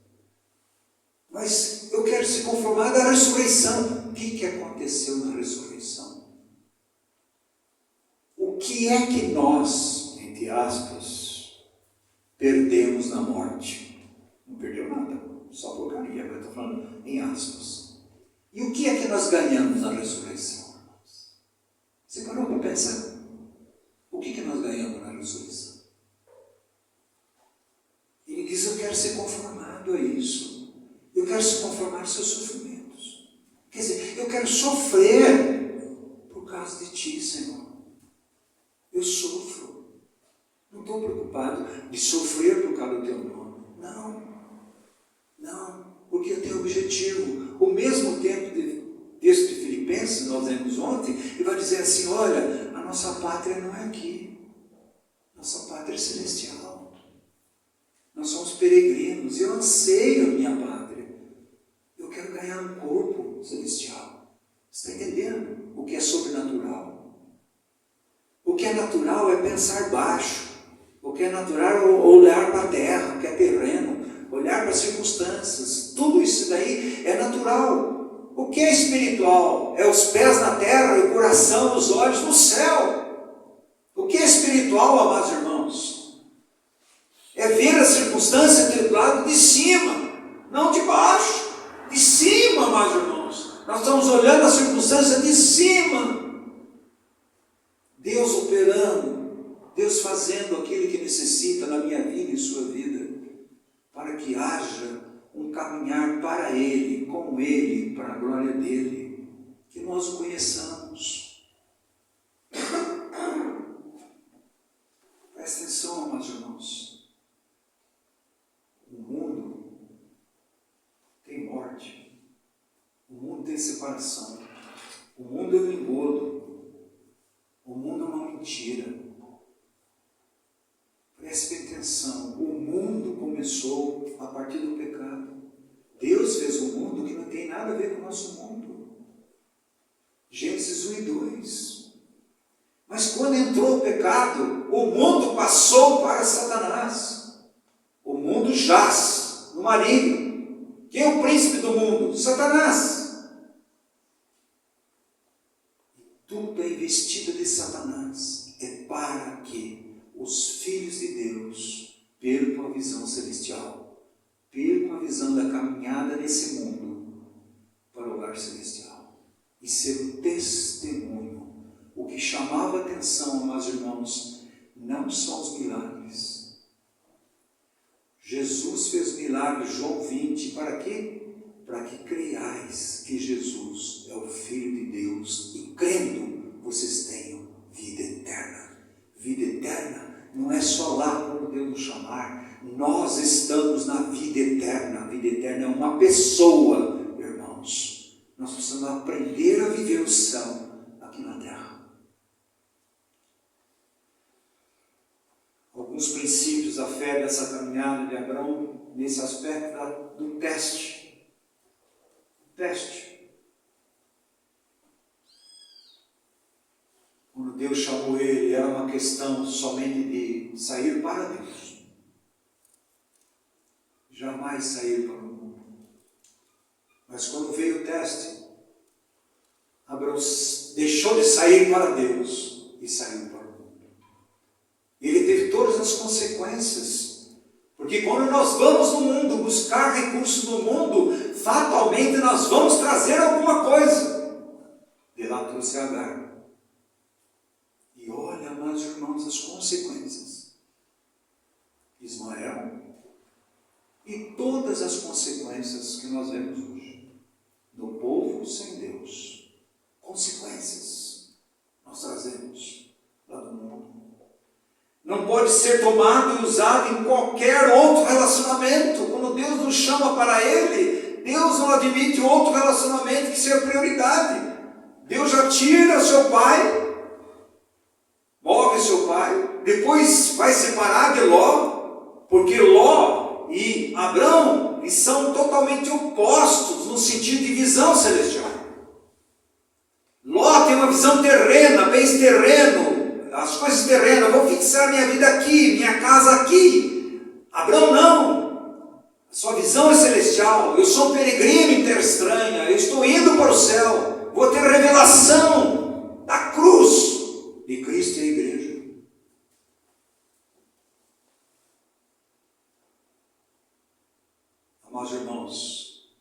Mas eu quero ser conformado à ressurreição. O que aconteceu na ressurreição? O que é que nós, entre aspas, perdemos na morte? Não perdeu nada, só porcaria, eu estou falando em aspas. E o que é que nós ganhamos na ressurreição, irmãos? Você parou para pensar? O que nós ganhamos na ressurreição? Ele diz: eu quero ser conformado a isso. Eu quero se conformar aos seus sofrimentos. Quer dizer, eu quero sofrer por causa de ti, Senhor. Eu sofro. Não estou preocupado de sofrer por causa do teu nome. Não. Porque eu tenho objetivo. O mesmo tempo de texto de Filipenses, nós lemos ontem, ele vai dizer assim: olha, a nossa pátria não é aqui. Nossa pátria é celestial. Nós somos peregrinos. Eu anseio a minha pátria. Eu quero ganhar um corpo celestial. Você está entendendo o que é sobrenatural? O que é natural é pensar baixo. O que é natural é olhar para a terra, o que é terreno, olhar para as circunstâncias. Tudo isso daí é natural. O que é espiritual? É os pés na terra e o coração, os olhos no céu. O que é espiritual, amados irmãos? É ver a circunstância do lado de cima, não de baixo. De cima, amados irmãos. Nós estamos olhando a circunstância de cima. Deus operando, Deus fazendo aquilo que necessita na minha vida e sua vida, para que haja um caminhar para Ele, com Ele, para a glória dEle, que nós o conheçamos. Presta atenção, amados irmãos. O mundo tem morte, o mundo tem separação, o mundo é um engodo, o mundo é uma mentira. Preste atenção, o mundo começou a partir do pecado. Deus fez um mundo que não tem nada a ver com o nosso mundo. Gênesis 1 e 2. Mas quando entrou o pecado, o mundo passou para Satanás. O mundo jaz no maligno. Quem é o príncipe do mundo? Satanás. Tudo é investida de Satanás. É para que os filhos de Deus percam a visão celestial, percam a visão da caminhada nesse mundo para o lar celestial e ser um testemunho. O que chamava a atenção, amados irmãos, não são os milagres. Jesus fez milagres, João 20, para quê? Para que creiais que Jesus é o Filho de Deus e crendo vocês tenham vida eterna. Vida eterna não é só lá quando Deus nos chamar. Nós estamos na vida eterna. A vida eterna é uma pessoa, irmãos. Nós precisamos aprender a viver o céu aqui na terra. Alguns princípios da fé dessa caminhada de Abraão, nesse aspecto do teste. Teste. Quando Deus chamou ele, era uma questão somente de sair para Deus. Jamais sair para o mundo. Mas quando veio o teste, Abraão deixou de sair para Deus e saiu para o mundo. Ele teve todas as consequências. Porque quando nós vamos no mundo buscar recursos no mundo, fatalmente nós vamos trazer alguma coisa. De lá trouxe Agar. E olha, amados irmãos, as consequências. Ismael e todas as consequências que nós vemos hoje. Do povo sem Deus. Consequências nós trazemos lá do mundo. Não pode ser tomado e usado em qualquer outro relacionamento. Quando Deus nos chama para Ele, Deus não admite outro relacionamento que seja prioridade. Deus já tira seu pai, morre seu pai, depois vai separar de Ló, porque Ló e Abrão eles são totalmente opostos no sentido de visão celestial. Ló tem uma visão terrena, bens terreno, as coisas terrenas, eu vou fixar minha vida aqui, minha casa aqui. Abrão não, a sua visão é celestial. Eu sou um peregrino em terra estranha, eu estou indo para o céu, vou ter revelação da cruz de Cristo e a igreja. Amados irmãos,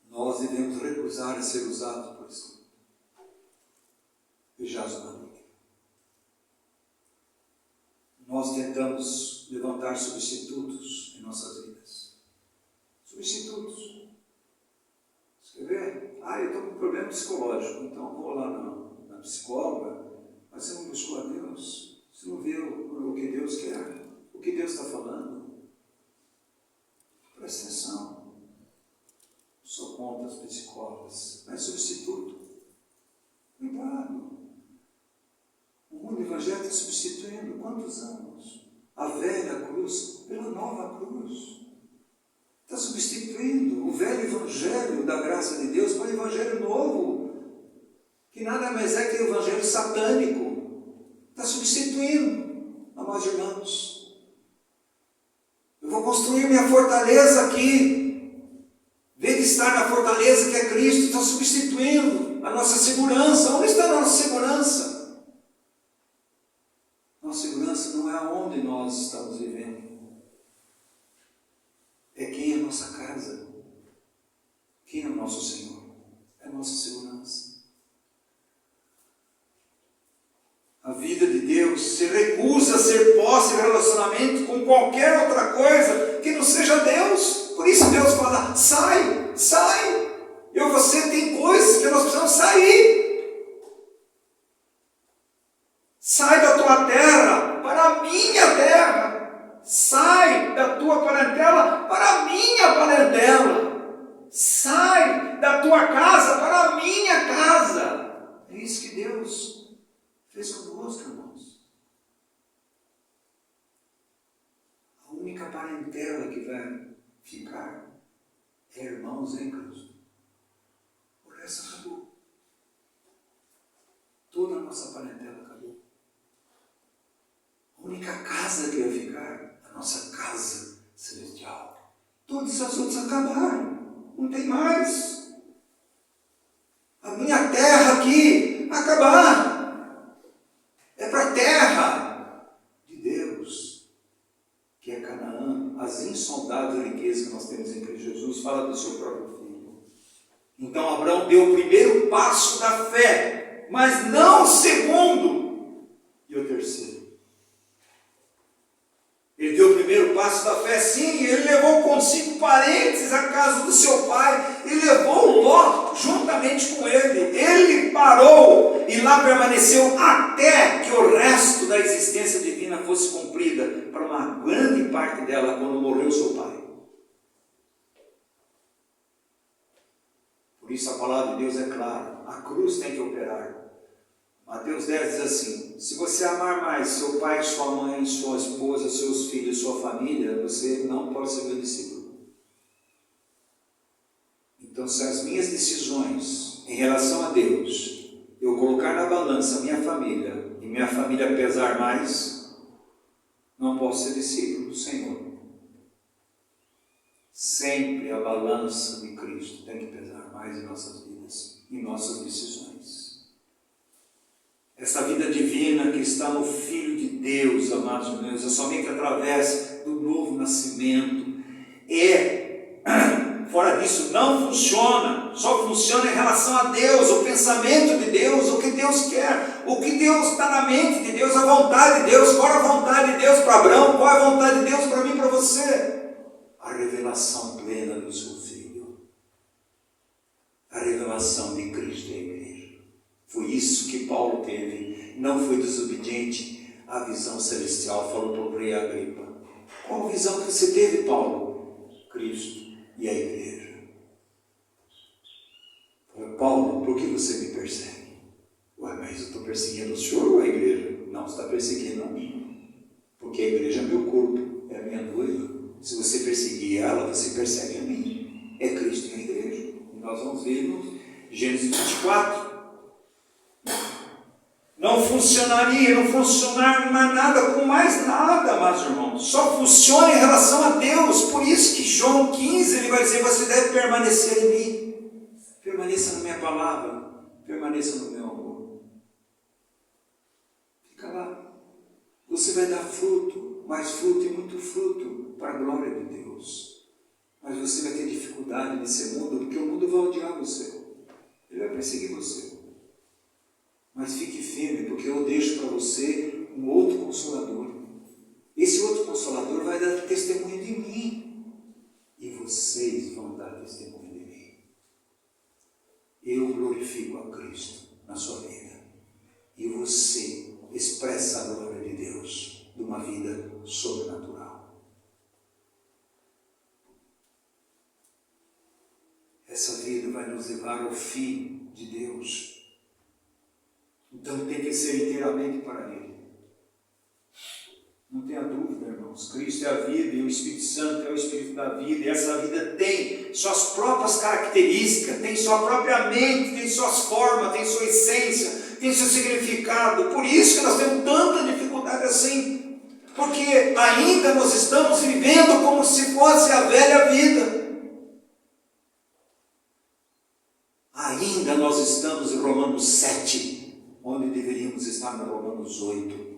nós devemos recusar a ser usados por isso. Vejados na Bíblia. Nós tentamos levantar substitutos em nossas vidas. Substitutos. Você quer ver? Eu estou com um problema psicológico, então vou lá na psicóloga, mas você não buscou a Deus, você não vê o que Deus quer, o que Deus está falando. Presta atenção. Sou contra as psicólogas, mas substituto. Cuidado. O mundo evangélico está substituindo quantos anos? a velha cruz pela nova cruz. Está substituindo o velho evangelho da graça de Deus para o evangelho novo, que nada mais é que o evangelho satânico. Está substituindo, amados irmãos. Eu vou construir minha fortaleza aqui. Em vez de estar na fortaleza que é Cristo, está substituindo a nossa segurança. Onde está a nossa segurança? Nossa segurança não é aonde nós estamos vivendo. É quem é a nossa casa. Quem é o nosso Senhor? É a nossa segurança. A vida de Deus se recusa a ser posse de relacionamento com qualquer outra coisa que não seja Deus. Por isso Deus fala, sai, sai. Eu e você tem coisas que nós precisamos sair. Sai da tua terra para a minha terra. Sai da tua parentela para a minha parentela. Sai da tua casa para a minha casa. É isso que Deus fez conosco, irmãos. A única parentela que vai ficar é irmãos em Cristo. O resto acabou. Toda a nossa parentela acabou. A única casa que vai ficar é a nossa casa celestial. Todas as outras acabaram. Não tem mais. A minha terra aqui acabar. É para a terra de Deus, que é Canaã, as insondáveis riquezas que nós temos em Cristo Jesus. Fala do seu próprio filho. Então Abraão deu o primeiro passo da fé, mas não o segundo e o terceiro. Ele deu o primeiro passo da fé, sim, ele levou consigo parentes à casa do seu pai, e levou Ló juntamente com ele. Ele parou e lá permaneceu até que o resto da existência divina fosse cumprida, para uma grande parte dela, quando morreu seu pai. Por isso a palavra de Deus é clara, a cruz tem que operar. Mateus 10 diz assim, se você amar mais seu pai, sua mãe, sua esposa, seus filhos, sua família, você não pode ser meu discípulo. Então, se as minhas decisões em relação a Deus, eu colocar na balança minha família, e minha família pesar mais, não posso ser discípulo do Senhor. Sempre a balança de Cristo tem que pesar mais em nossas vidas, em nossas decisões. Essa vida divina que está no Filho de Deus, amados meus, é somente através do novo nascimento. Fora disso, não funciona. Só funciona em relação a Deus, o pensamento de Deus, o que Deus quer, o que Deus está na mente de Deus, a vontade de Deus. Qual a vontade de Deus para Abraão? Qual a vontade de Deus para mim e para você? A revelação plena do seu Filho. A revelação de Cristo em igreja. Foi isso que Paulo teve, não foi desobediente à visão celestial, falou para o rei Agripa. Qual a visão que você teve, Paulo? Cristo e a igreja. Falei, Paulo, por que você me persegue? Ué, mas eu estou perseguindo o senhor ou a igreja? Não, você está perseguindo a mim. Porque a igreja é meu corpo, é a minha noiva. Se você perseguir ela, você persegue a mim. É Cristo e a igreja. E nós vamos ver no Gênesis 24. Não funcionaria, não funcionar mais nada com mais nada, meus irmãos. Só funciona em relação a Deus. Por isso que João 15, ele vai dizer, você deve permanecer em mim. Permaneça na minha palavra. Permaneça no meu amor. Fica lá. Você vai dar fruto, mais fruto e muito fruto, para a glória de Deus. Mas você vai ter dificuldade nesse mundo, porque o mundo vai odiar você. Ele vai perseguir você. Mas fique firme, porque eu deixo para você um outro Consolador. Esse outro Consolador vai dar testemunho de mim. E vocês vão dar testemunho de mim. Eu glorifico a Cristo na sua vida. E você expressa a glória de Deus de uma vida sobrenatural. Essa vida vai nos levar ao fim de Deus. Então tem que ser inteiramente para Ele. Não tenha dúvida, irmão. irmãos. Cristo é a vida e o Espírito Santo é o Espírito da vida. E essa vida tem suas próprias características, tem sua própria mente, tem suas formas, tem sua essência, tem seu significado. Por isso que nós temos tanta dificuldade assim. Porque ainda nós estamos vivendo como se fosse a velha vida. Ainda nós estamos em Romanos 7, onde deveríamos estar no Romanos 8.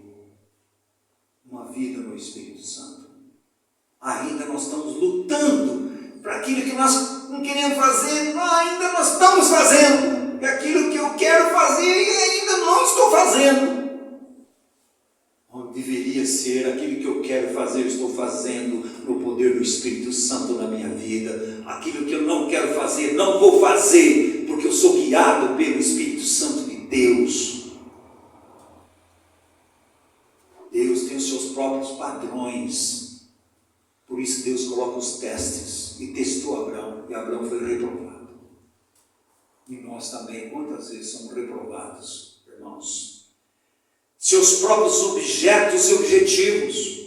Uma vida no Espírito Santo. Ainda nós estamos lutando para aquilo que nós não queremos fazer, ainda nós estamos fazendo. E aquilo que eu quero fazer e ainda não estou fazendo. Onde deveria ser aquilo que eu quero fazer, eu estou fazendo no poder do Espírito Santo na minha vida. Aquilo que eu não quero fazer, não vou fazer, porque eu sou guiado pelo Espírito Santo de Deus. Deus tem os seus próprios padrões. Por isso Deus coloca os testes. E testou Abraão. E Abraão foi reprovado. E nós também, quantas vezes somos reprovados, irmãos? Seus próprios objetos e objetivos.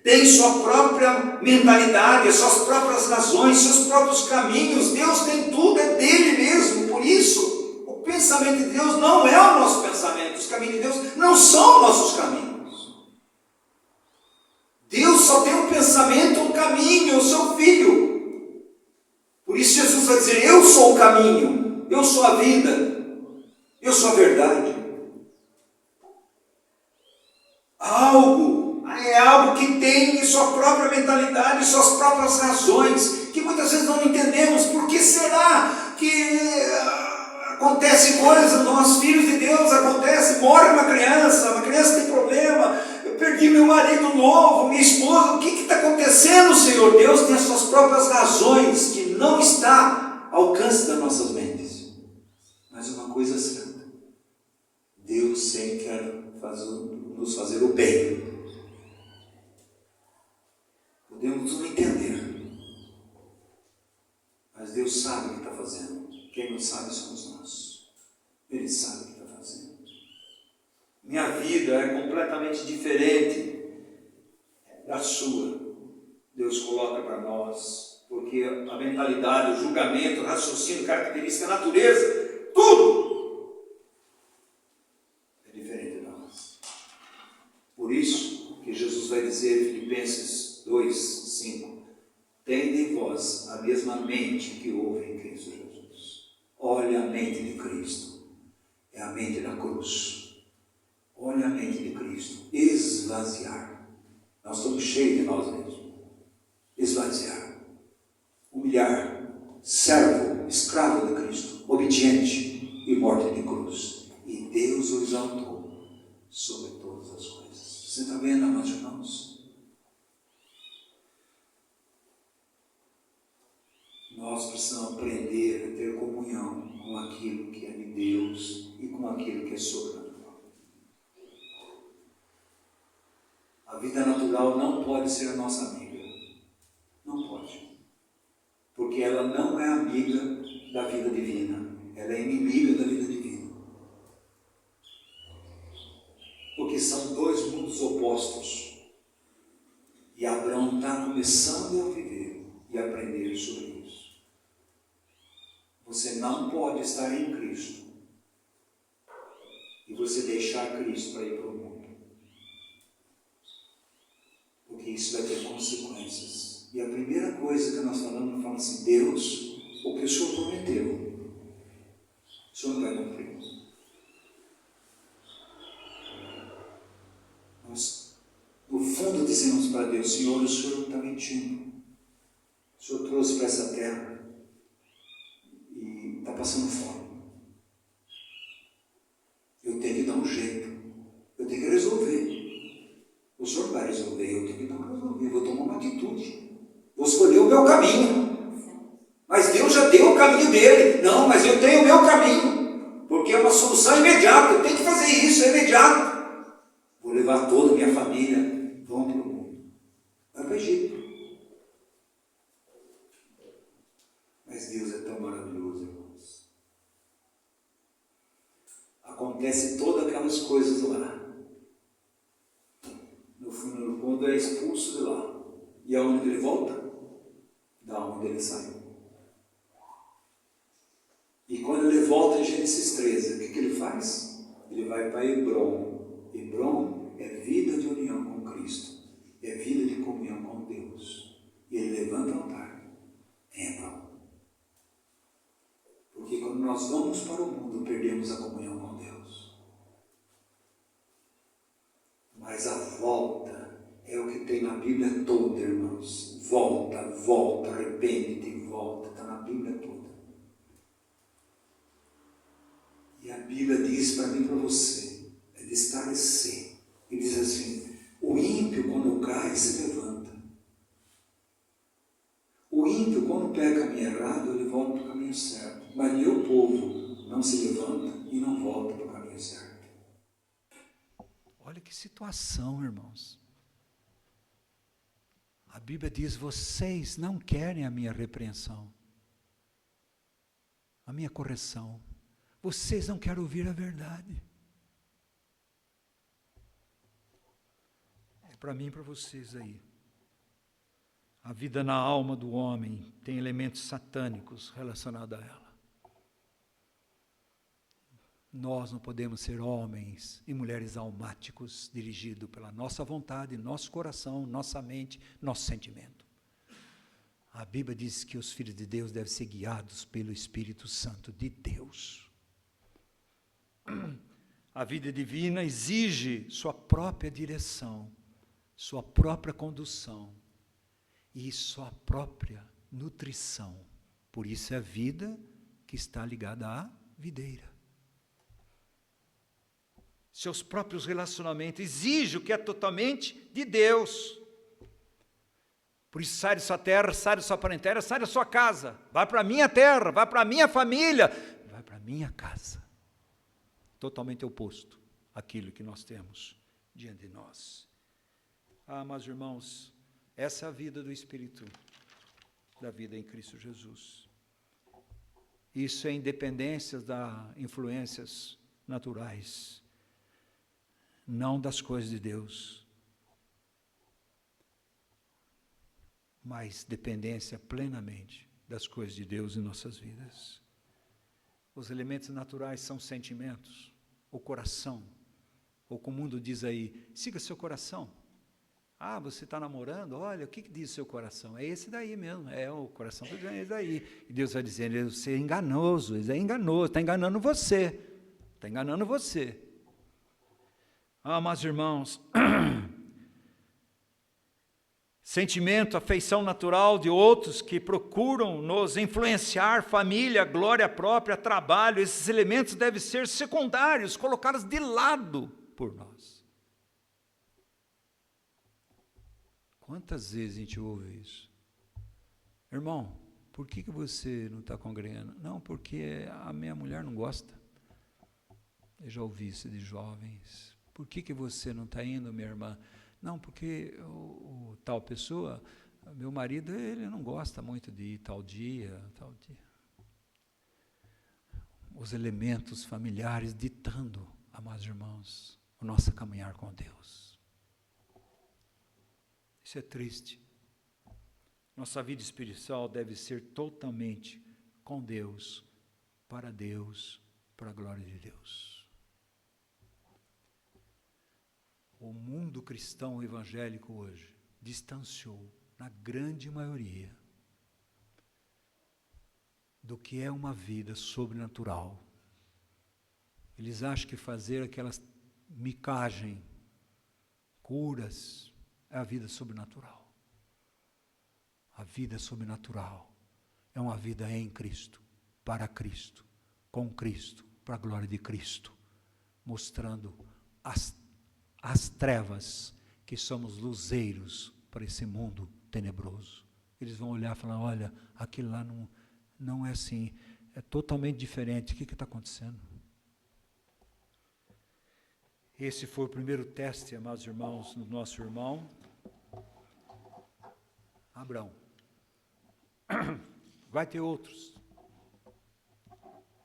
Tem sua própria mentalidade, suas próprias razões, seus próprios caminhos. Deus tem tudo, é dele mesmo. Por isso, o pensamento de Deus não é o nosso pensamento. Os caminhos de Deus não são nossos caminhos. Deus só tem um pensamento, um caminho, o seu Filho. Por isso Jesus vai dizer, eu sou o caminho, eu sou a vida, eu sou a verdade. É algo que tem sua própria mentalidade, suas próprias razões, que muitas vezes não entendemos. Por que será que acontece coisas, nós filhos de Deus, morre uma criança tem problema, eu perdi meu marido novo, minha esposa, o que está acontecendo, Senhor? Deus tem as suas próprias razões, que não está ao alcance das nossas mentes. Mas uma coisa é certa, Deus sempre quer nos fazer o bem. Podemos não entender, mas Deus sabe o que está fazendo. Quem não sabe somos nós. Ele sabe o que está fazendo. Minha vida é completamente diferente da sua. Deus coloca para nós, porque a mentalidade, o julgamento, o raciocínio, característica, a natureza, tudo é diferente de nós. Por isso que Jesus vai dizer em Filipenses 2:5, tende em vós a mesma mente que houve em Cristo Jesus. Olha a mente de Cristo, é a mente da cruz. Olha a mente de Cristo, esvaziar. Nós estamos cheios de nós mesmos. Esvaziar, humilhar, servo, escravo de Cristo, obediente e morte de cruz. E Deus o exaltou sobre todas as coisas. Você está vendo, amados irmãos? Nós precisamos aprender a ter comunhão com aquilo que é de Deus e com aquilo que é sobrenatural. A vida natural não pode ser a nossa amiga. Não pode. Porque ela não é amiga da vida divina. Ela é inimiga da vida divina. Porque são dois mundos opostos. E Abraão está começando a viver e aprender sobre isso. Você não pode estar em Cristo e você deixar Cristo para ir para o mundo. Porque isso vai ter consequências. E a primeira coisa que nós falamos assim, Deus, o que o Senhor prometeu, o Senhor não vai cumprir. Nós, no fundo, dizemos para Deus, Senhor, o Senhor não está mentindo. O Senhor trouxe para essa terra e está passando fome. Eu tenho que dar um jeito. Eu tenho que resolver. O Senhor vai resolver, eu tenho que dar um resolver. Eu vou tomar uma atitude. Vou escolher o meu caminho. Mas Deus já deu o caminho dele. Não, mas eu tenho o meu caminho. Porque é uma solução imediata. Eu tenho que fazer isso, é imediato. Vou levar toda a minha família. Vamos para o mundo. Vai para o Egito. Mas Deus é tão maravilhoso, irmãos. Acontece todas aquelas coisas lá. No fundo, mundo é expulso de lá. E aonde ele volta? Da onde ele saiu. E quando ele volta em Gênesis 13, o que ele faz? Ele vai para Hebron. Hebron é vida de união com Cristo. É vida de comunhão com Deus. E ele levanta o altar em Hebron. Porque quando nós vamos para o mundo, perdemos a comunhão com Deus. Mas a volta é o que tem na Bíblia toda, irmãos. Volta, volta, arrepende-te, volta. Está na Bíblia toda. E a Bíblia diz para mim e para você, é de esclarecer. E diz assim, o ímpio quando cai se levanta. O ímpio quando pega caminho errado, ele volta para o caminho certo. Mas meu povo não se levanta e não volta para o caminho certo. Olha que situação, irmãos. A Bíblia diz, vocês não querem a minha repreensão, a minha correção. Vocês não querem ouvir a verdade. É para mim e para vocês aí. A vida na alma do homem tem elementos satânicos relacionados a ela. Nós não podemos ser homens e mulheres almáticos, dirigidos pela nossa vontade, nosso coração, nossa mente, nosso sentimento. A Bíblia diz que os filhos de Deus devem ser guiados pelo Espírito Santo de Deus. A vida divina exige sua própria direção, sua própria condução e sua própria nutrição. Por isso é a vida que está ligada à videira. Seus próprios relacionamentos exigem o que é totalmente de Deus. Por isso sai de sua terra, sai da sua parentela, sai da sua casa. Vai para a minha terra, vai para a minha família, vai para a minha casa. Totalmente oposto àquilo que nós temos diante de nós. Ah, mas irmãos, essa é a vida do Espírito, da vida em Cristo Jesus. Isso é independência das influências naturais, não das coisas de Deus, mas dependência plenamente das coisas de Deus em nossas vidas. Os elementos naturais são sentimentos, o coração, ou como o mundo diz aí, siga seu coração. Ah, você está namorando? Olha, o que diz o seu coração? É esse daí mesmo, o coração está dizendo esse daí. E Deus vai dizendo, você é enganoso, ele é enganoso, está enganando você. Está enganando você. Ah, mas irmãos, sentimento, afeição natural de outros que procuram nos influenciar, família, glória própria, trabalho, esses elementos devem ser secundários, colocados de lado por nós. Quantas vezes a gente ouve isso? Irmão, por que você não está congregando? Não, porque a minha mulher não gosta. Eu já ouvi isso de jovens. Por que você não está indo, minha irmã? Não, porque o tal pessoa, meu marido, ele não gosta muito de ir tal dia, tal dia. Os elementos familiares ditando, amados irmãos, o nosso caminhar com Deus. Isso é triste. Nossa vida espiritual deve ser totalmente com Deus, para a glória de Deus. O mundo cristão evangélico hoje distanciou, na grande maioria, do que é uma vida sobrenatural. Eles acham que fazer aquelas micagem, curas, é a vida sobrenatural. A vida sobrenatural é uma vida em Cristo, para Cristo, com Cristo, para a glória de Cristo, mostrando as trevas, que somos luzeiros para esse mundo tenebroso. Eles vão olhar e falar, olha, aquilo lá não é assim, é totalmente diferente, o que está acontecendo? Esse foi o primeiro teste, amados irmãos, do nosso irmão Abraão. Vai ter outros.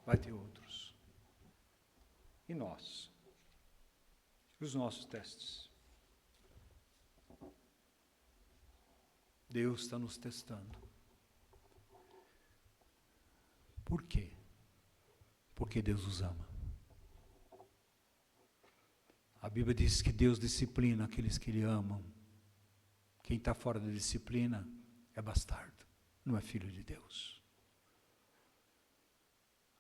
Vai ter outros. E nós? Os nossos testes. Deus está nos testando. Por quê? Porque Deus os ama. A Bíblia diz que Deus disciplina aqueles que Ele amam. Quem está fora da disciplina é bastardo, não é filho de Deus.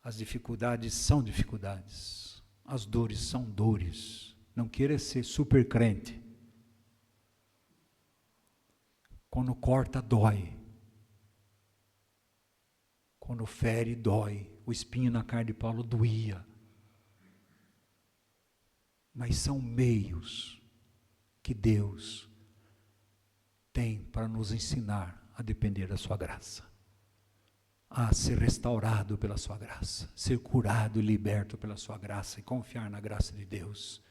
As dificuldades são dificuldades, as dores são dores. Não queira ser super crente. Quando corta, dói. Quando fere, dói. O espinho na carne de Paulo doía. Mas são meios que Deus tem para nos ensinar a depender da sua graça, a ser restaurado pela sua graça, ser curado e liberto pela sua graça e confiar na graça de Deus.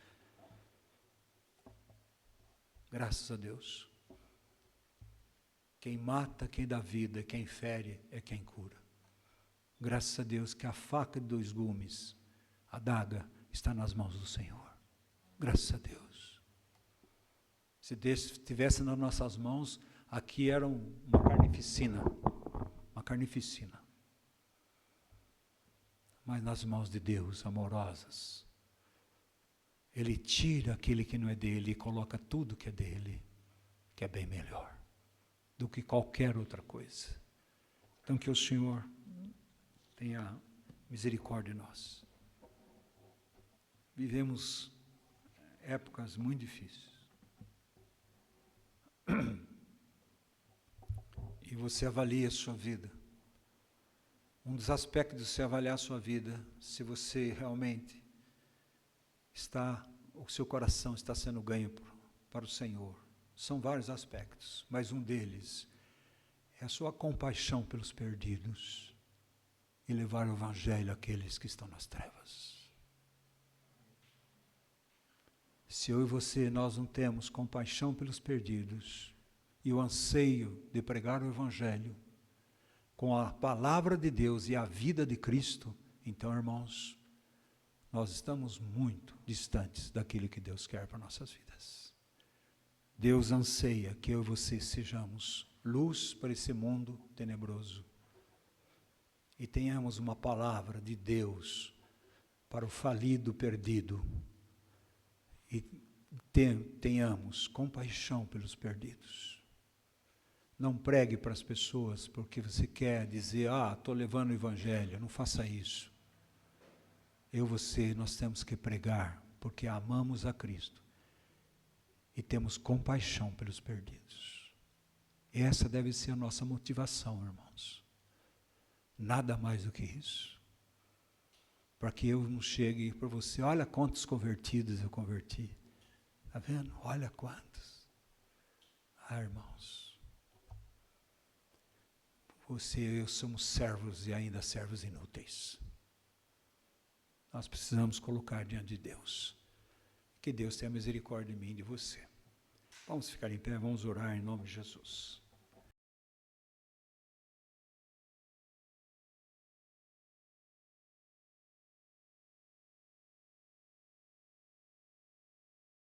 Graças a Deus. Quem mata, quem dá vida, quem fere é quem cura. Graças a Deus que a faca de 2 gumes, a adaga, está nas mãos do Senhor. Graças a Deus. Se Deus estivesse nas nossas mãos, aqui era uma carnificina. Uma carnificina. Mas nas mãos de Deus, amorosas, Ele tira aquele que não é dele e coloca tudo que é dele, que é bem melhor do que qualquer outra coisa. Então que o Senhor tenha misericórdia de nós. Vivemos épocas muito difíceis. E você avalia a sua vida. Um dos aspectos de você avaliar a sua vida, se você realmente o seu coração está sendo ganho para o Senhor. São vários aspectos, mas um deles é a sua compaixão pelos perdidos e levar o Evangelho àqueles que estão nas trevas. Se eu e você, nós não temos compaixão pelos perdidos e o anseio de pregar o Evangelho com a palavra de Deus e a vida de Cristo, então, irmãos, nós estamos muito distantes daquilo que Deus quer para nossas vidas. Deus anseia que eu e você sejamos luz para esse mundo tenebroso e tenhamos uma palavra de Deus para o falido, perdido, e tenhamos compaixão pelos perdidos. Não pregue para as pessoas porque você quer dizer, estou levando o Evangelho. Não faça isso. Eu e você, nós temos que pregar porque amamos a Cristo e temos compaixão pelos perdidos. Essa deve ser a nossa motivação, irmãos. Nada mais do que isso. Para que eu não chegue para você, olha quantos convertidos eu converti. Está vendo? Olha quantos. Irmãos, você e eu somos servos e ainda servos inúteis. Nós precisamos colocar diante de Deus. Que Deus tenha misericórdia de mim e de você. Vamos ficar em pé, vamos orar em nome de Jesus.